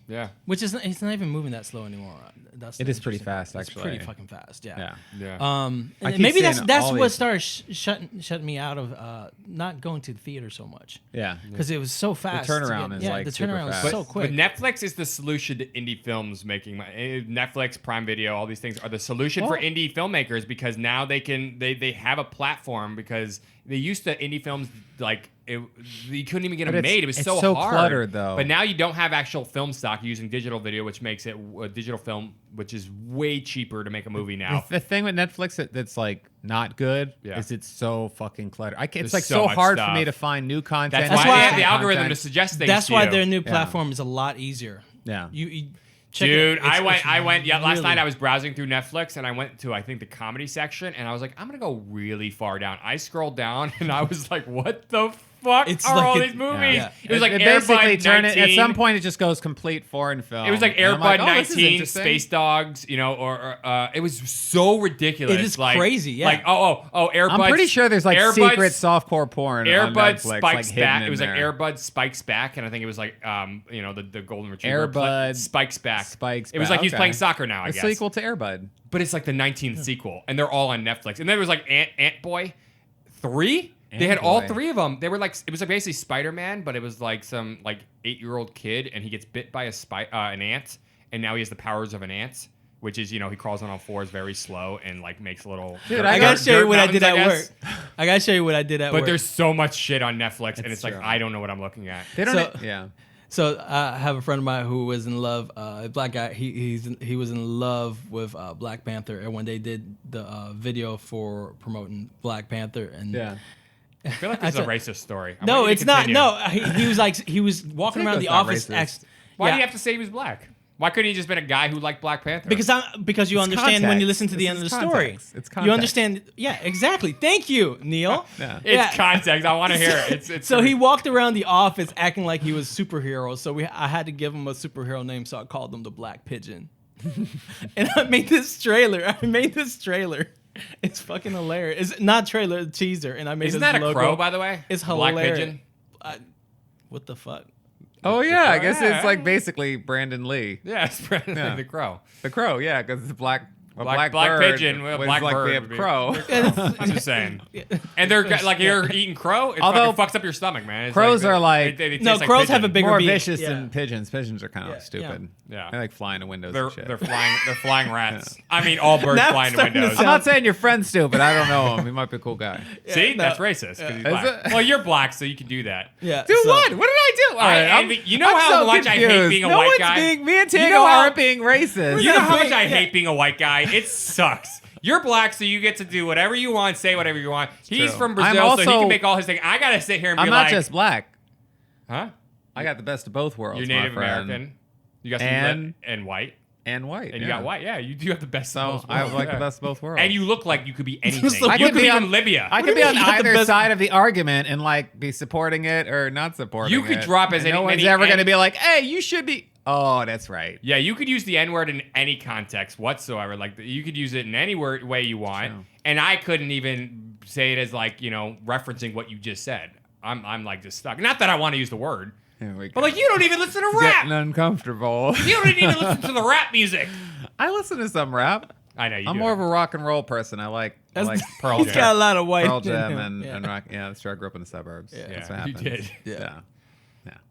Yeah. Which is it's not even moving that slow anymore. That's It the is pretty interesting part. fast, It's actually. pretty fucking fast. Yeah. Yeah. Yeah. And I keep maybe that's seeing that's all what these- started shutting me out of not going to the theater so much. Yeah. Because it was so fast. turnaround is, like, the super turnaround was fast. so quick. But Netflix is the solution to indie films making money. Netflix, Prime Video, all these things are the solution for Well- indie filmmakers because now they have a platform because they used to indie films like you couldn't even get But them it's- made. It was it's so so hard. cluttered, though. But now you don't have actual film stock. You're using digital video, which makes it a digital film, which is way cheaper to make a movie now. The thing with Netflix that's like not good Yeah. is it's so fucking cluttered. It's There's like so so much hard for stuff. me to find new content. That's why why they have the content. algorithm to suggest things. That's to why you. their new platform is a lot easier. Yeah. You check Dude, it. It's- I went. Yeah, last really- night I was browsing through Netflix and I went to I think the comedy section and I was like, I'm gonna go really far down. I scrolled down and I was like, what the fuck It's are like all it- these movies? yeah. It was like It basically Airbud turned it 19. at some point. It just goes complete foreign film. It was like And I'm Airbud oh, this is 19, interesting. Space Dogs, or it was so ridiculous. It is like, crazy, yeah. Like Airbud. I'm pretty sure there's like Airbud- secret softcore porn. on Airbud Netflix, Spikes like, Back. hidden It was in like there. Airbud Spikes Back, and I think it was like the golden retriever. Airbud Spikes Back. Spikes It was Back, like he's okay. playing soccer now. I A guess. sequel to Airbud. But it's like the 19th sequel, and they're all on Netflix. And then there was like Ant Boy 3. They had all Ant-Boy. 3 of them. They were like, it was like basically Spider-Man, but it was like some like 8-year-old kid, and he gets bit by an ant, and now he has the powers of an ant, which is he crawls on all fours very slow and like makes a little. Dude, I gotta dirt show you what I mountains, did at guess. work. I gotta show you what I did at But work. there's so much shit on Netflix, and It's it's like true. I don't know what I'm looking at. They don't. So- yeah. So I have a friend of mine who was in love, a black guy. He was in love with Black Panther, and when they did the video for promoting Black Panther, and Yeah. I feel like this is a racist story. no, it's not. No, he was like he was walking I think around the that's not office. racist. Why yeah. do you have to say he was black? Why couldn't he just been a guy who liked Black Panther? Because you It's understand when you context. listen to the This end of is the story. context. It's You context. understand. Yeah, exactly. Thank you, Neil. Yeah. It's context. I want to hear it. It's So he walked around the office acting like he was superhero. So I had to give him a superhero name, so I called him the Black Pigeon. And I made this trailer. It's fucking hilarious. It's not trailer, it's teaser. And I made Isn't this that a logo. crow, by the way? It's Black hilarious. pigeon. What the fuck? Oh yeah, I guess Yeah. it's like basically Brandon Lee. Yeah, it's Yeah. the crow. The crow, yeah, because it's a black Black bird pigeon, was black like bird we would have be- crow. I'm just saying. And they're like you're eating crow. It Although fucking fucks up your stomach, man. It's crows are like- they No, taste like crows have a pigeon. bigger More beak. vicious Yeah. than pigeons. Pigeons are kind of Yeah, stupid. yeah. They like flying to windows They're and shit. they're flying rats. I mean, all birds Now flying it's to starting to windows. I'm not saying your friend's stupid. I don't know him. He might be a cool guy. See, no. that's racist. 'Cause he's Is black. it? Well, you're black, so you can do that. Yeah. Do so- what? What did I do? All I right, envy- you know I'm how so much I hate confused. being a no white one's guy? Being, me and Tango You know how- aren't being racist. You know how much Yeah. I hate being a white guy? It sucks. You're black, so you get to do whatever you want, say whatever you want. He's true. from I'm Brazil, so he also- can make all his things. I gotta sit here and be I'm like, not just black. huh? I got the best of both worlds. You're my Native friend. American. You got some And- and white, and white. and you got white. Yeah, you do have the best. of So both I worlds, like yeah. the best of both worlds. And you look like you could be anything. So you I could could be be in on- Libya. I What could do you be on mean you got the either best- side of the argument and like be supporting it or not supporting it. You could drop as And no many- one's ever any- going to be like, "Hey, you should be." Oh, that's right. Yeah, you could use the N word in any context whatsoever. Like you could use it in any way you want, True. and I couldn't even say it as like referencing what you just said. I'm like just stuck. Not that I want to use the word, Here we go. but like you don't even listen to rap. Getting uncomfortable. You don't even listen to the rap music. I listen to some rap. I know you. I'm do. more of a rock and roll person. I like Pearl He's Jam. got a lot of white. Pearl in Jam him. and, Yeah. and rock. Yeah, that's true. I grew up in the suburbs. Yeah. That's Yeah, what you happens. did. Yeah.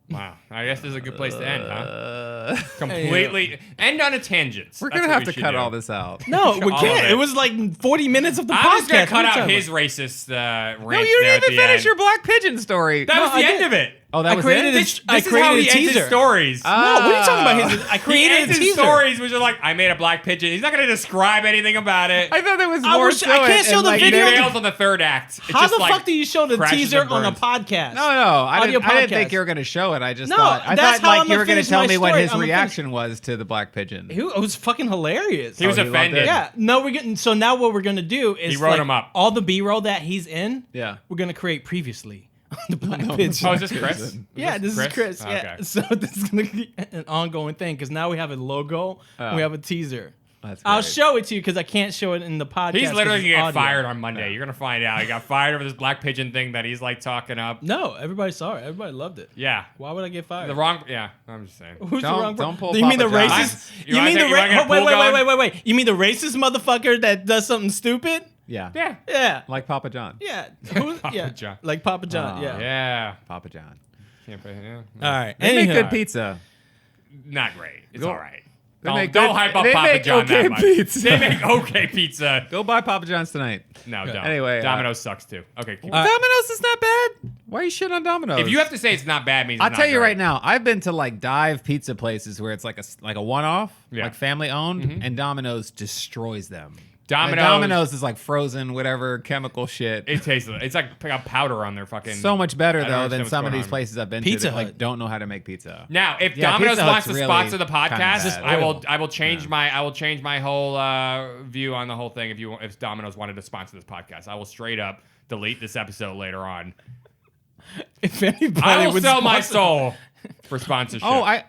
Wow. I guess this is a good place to end, huh? Uh, Completely end on a tangent. we're That's gonna what have we to should cut do. all this out. No, we All can't. of it. It was like 40 minutes of the podcast. I was gonna cut What are you out talking his about? racist rant. No, you there didn't at even the finish end. your Black Pigeon story. That was No, the I end did. of it. Oh, that I was created it. a- This I is how he created a ends his teaser. stories. No, what are you talking about? I He created a ends his teaser. stories, which are like, I made a black pigeon. He's not going to describe anything about it. I thought there was I more wish- to I it. can't show and, the like, He video. there- fails on the third act. It's How just the like fuck do you show the crashes teaser and on a burns. podcast? No, I Audio didn't think podcast. you were going to show it. I just No, thought that's how how like I'm you were gonna going to finish tell my me what story. his I'm gonna reaction was to the Black Pigeon. It was fucking hilarious. He was he loved offended. it? Yeah, no, we're getting. So now what we're gonna do is He wrote like, him up. all the B-roll that he's in. Yeah. we're gonna create previously on the Black Pigeon. Oh, is this Chris? Yeah, this is Chris. Yeah, Okay. so this is gonna be an ongoing thing because now we have a logo, and we have a teaser. That's I'll great. show it to you because I can't show it in the podcast. He's 'cause literally it's going to get audio. fired on Monday. You're going to find out. He got fired over this black pigeon thing that he's like talking up. No, everybody saw it. Everybody loved it. Yeah. Why would I get fired? The wrong. Yeah, I'm just saying. Who's Don't- the wrong? don't pull You mean the Papa John. racist? You You wanna mean take- the you wanna get a wait, pool going? wait. You mean the racist motherfucker that does something stupid? Yeah. Yeah. Yeah. Like Papa John. Yeah. Who- Papa yeah. John. Like Papa John. yeah. Yeah. Papa John. Can't pay, yeah. All right. They make Anyhow. good pizza. Not great. It's Go- all right. They Don't, make don't good- hype up they Papa make John okay that much. pizza. They make okay pizza. Go buy Papa John's tonight. No, don't. Anyway, Domino's sucks too. Okay. Keep Domino's is not bad. Why are you shit on Domino's? If you have to say it's not bad, means I'll it's tell not you great. right now, I've been to like dive pizza places where it's like a one-off, Yeah. like family owned, and Domino's destroys them. Domino's- Domino's is like frozen, whatever chemical shit. It tastes. It's like got powder on their fucking. so much better I don't though understand than what's some of going these on. places I've been Pizza to that like Hut. don't know how to make pizza. Now, if Yeah, Domino's Pizza wants Hut's to really sponsor the kinda podcast, bad. I will change my whole view on the whole thing. If Domino's wanted to sponsor this podcast, I will straight up delete this episode later on. If anybody I will would sell my sponsor- soul for sponsorship. Oh, I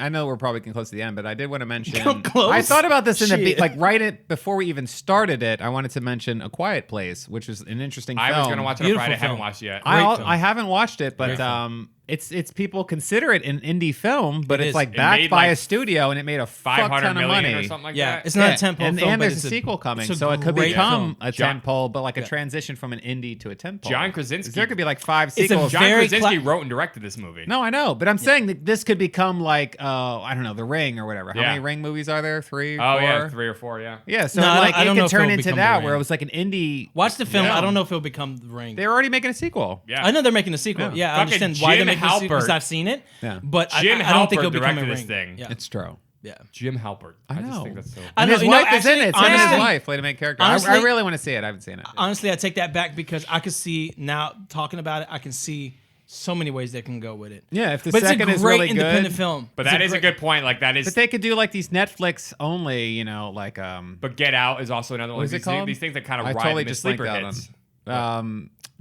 know we're probably getting close to the end, but I did want to mention. Come close? I thought about this in the Shit. like before we even started it. I wanted to mention A Quiet Place, which was an interesting I film. was gonna watch it on Beautiful Friday. I haven't film. watched it yet. I haven't watched it, but Great film. it's people consider it an indie film, but It it's is. like It backed made, by like, a studio, and it made a fuck 500 ton of million money. or something like Yeah, that. it's not Yeah, a tempo and, film, and but there's it's a sequel coming, it's a so it could great become film. a John- tentpole, but like a Yeah. transition from an indie to a tentpole. John Krasinski. There could be like 5 It's a sequels. John very Krasinski cla- wrote and directed this movie. No, I know, but I'm saying that this could become like I don't know, The Ring or whatever. How Yeah. many Ring movies are there? 3, Oh 4? yeah, 3 or 4. Yeah. Yeah, so No, I don't- like I it don't know could if turn it'll into become that The where it Ring. was like an indie. Watch the film. Yeah. I don't know if it'll become The Ring. They're already making a sequel. Yeah. I know they're making a sequel. Yeah, I Fucking understand why they're Jim making a sequel because Halpert. I've seen it. Yeah. But Jim I don't think Halpert it'll become a directed this Ring. thing. Yeah. It's true. Yeah. Jim Halpert. I just know. think that's so. I And know, his you know, wife is in actually, it. It's him and his honestly- wife play the main character. honestly- I really want to see it. I haven't seen it. Honestly, I take that back because I could see now talking about it. I can see so many ways they can go with it. Yeah, if the but second it's is a great really independent good, film. But It's that is a great- good point. Like that is. but they could do like these Netflix only, you know, like But Get Out is also another one. What is it These called? These things that kind of I ride totally the just sleeper blanked out hits.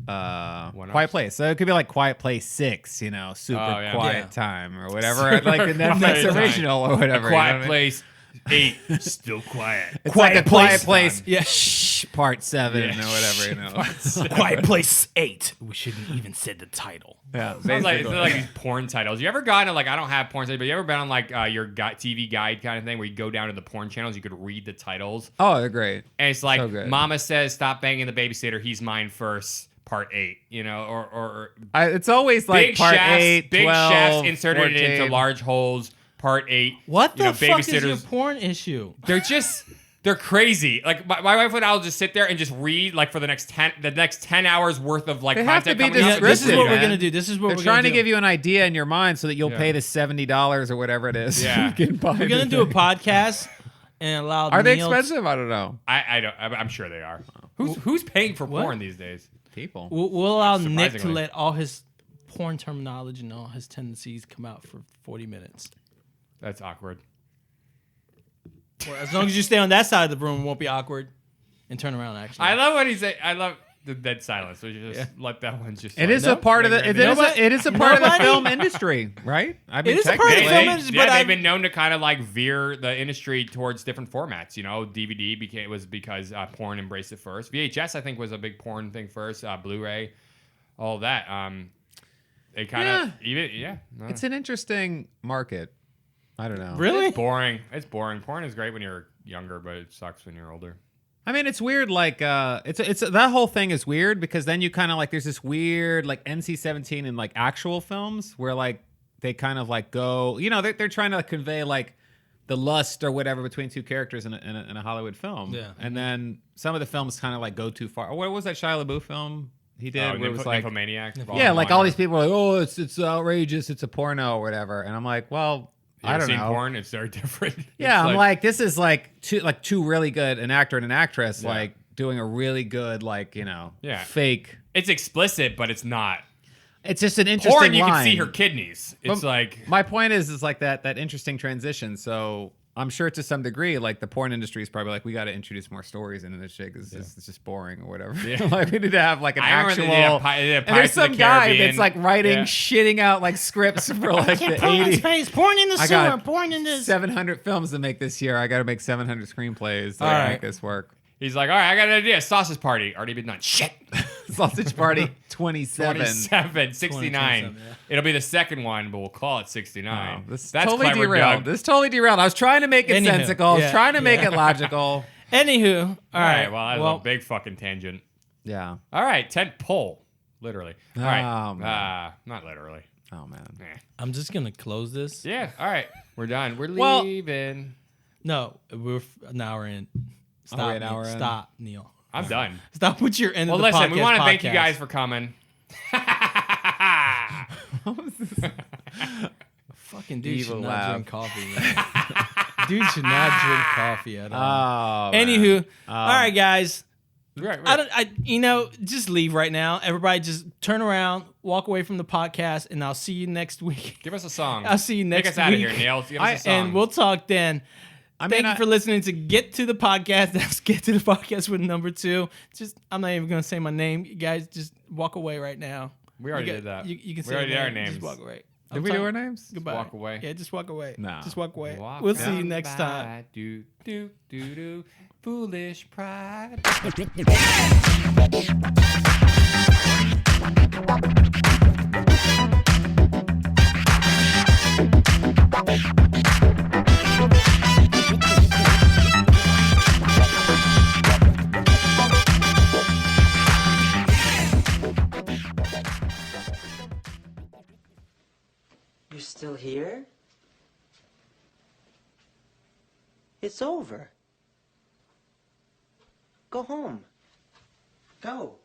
Quiet One-offs? Place. So it could be like Quiet Place 6, you know, super Oh, yeah. quiet Yeah. time or whatever, like the Quiet Netflix Time. original or whatever. A you know Quiet what I mean? Place 8, still quiet. It's like a Quiet Place. Yeah. Shh, part 7 or whatever, you know. Quiet Place 8. We shouldn't even say the title. Yeah, Sounds like, it's basically. like these porn titles. You ever gone to like, I don't have porn sites, but you ever been on like your TV guide kind of thing where you go down to the porn channels, you could read the titles, Oh, they're great. and it's like So good. Mama says stop banging the babysitter, he's mine first, part 8, you know, or It's always like big part shafts, 8, big 12, shafts inserted 14. into large holes, part 8. What you the know, fuck is your babysitters- porn issue? They're crazy. Like my wife and I will just sit there and just read like for the next 10 hours worth of like They have to content be coming out. This is descriptive, what we're man. gonna do. This is what They're we're trying gonna to do. give you an idea in your mind so that you'll Yeah. pay the $70 or whatever it is. Yeah. You can buy We're gonna the do a thing. podcast and allow. Are they Neil- expensive? I don't know. I don't. I'm sure they are. Who's paying for What? porn these days? People. We'll allow Nick to Surprisingly. let all his porn terminology and all his tendencies come out for 40 minutes. That's awkward. Well, as long as you stay on that side of the room, it won't be awkward. And turn around, actually. I love when he say. I love the dead silence. So you just let that one just. It is a part of the. It is Nobody- a, it is a part of the nobody- film industry, right? I mean, It is a part of the technically- film industry. but they've been known to kind of like veer the industry towards different formats. You know, DVD was because porn embraced it first. VHS, I think, was a big porn thing first. Blu-ray, all that. They kind of no. It's an interesting market. I don't know. Really? It's boring. It's boring. Porn is great when you're younger, but it sucks when you're older. I mean, it's weird. Like, it's that whole thing is weird because then you kind of like there's this weird like NC-17 in like actual films where like they kind of like go, you know, they're trying to convey like the lust or whatever between two characters in a Hollywood film. Yeah. And then some of the films kind of like go too far. What was that Shia LaBeouf film he did? where it was like, Nymphomaniac. yeah, like all these people are like, oh, it's outrageous, it's a porno or whatever, and I'm like, well. I don't seen know. porn. It's very different. Yeah, It's I'm like, this is like two really good, an actor and an actress, Yeah. like doing a really good, like, you know, Yeah. fake. it's explicit, but it's not. It's just an interesting Porn, you line. can see her kidneys. It's But like my point is like that interesting transition. So I'm sure to some degree, like the porn industry is probably like, we got to introduce more stories into this shit because it's just boring or whatever. Yeah. Like we need to have like an I remember actual. they did a Pi- they did a and there's Pirates of some the guy Caribbean. that's like writing, Yeah. shitting out like scripts for like the Porn in 80s. space, porn in the I sewer, got porn in this. 700 films to make this year. I got to make 700 screenplays to All right. make this work. he's like, all right, I got an idea. Sausage party already been done. Shit. Sausage Party 27. 27, 69. 27, yeah. It'll be the second one, but we'll call it 69. This That's totally clever, derailed. Doug. This totally derailed. I was trying to make it Anywho, sensical. I was yeah, trying to make yeah. it logical. Anywho, all All right. right, well, that was a big fucking tangent. Yeah. All right, Tentpole. Literally. All right. Oh, man. Not literally. Oh man. Eh. I'm just gonna close this. Yeah, all right. We're done. We're Well- leaving. No, we're an hour in. Stop. an hour in? Stop, Neil. I'm done. Stop with your end Well, of the podcast. listen, we want to thank you podcast. guys for coming. Fucking dude Evil should not laugh. drink coffee. Man. Dude should not drink coffee at all. Oh. man. Anywho, all right, guys. Right, Just leave right now. Everybody, just turn around, walk away from the podcast, and I'll see you next week. Give us a song. I'll see you next Take us out of week. here, Neil. Give us a song. And we'll talk then. Thank you for listening to Get to the Podcast. Let's get to the podcast with number 2. I'm not even gonna say my name. You guys just walk away right now. We already did that. You can We say already your did our name. names. Just walk away. Did we do our names? Goodbye. Walk away. Yeah, just walk away. No. Just walk away. Walk We'll see you down next by, time. Do, do, do, do. Foolish pride. You're still here? It's over. Go home. Go.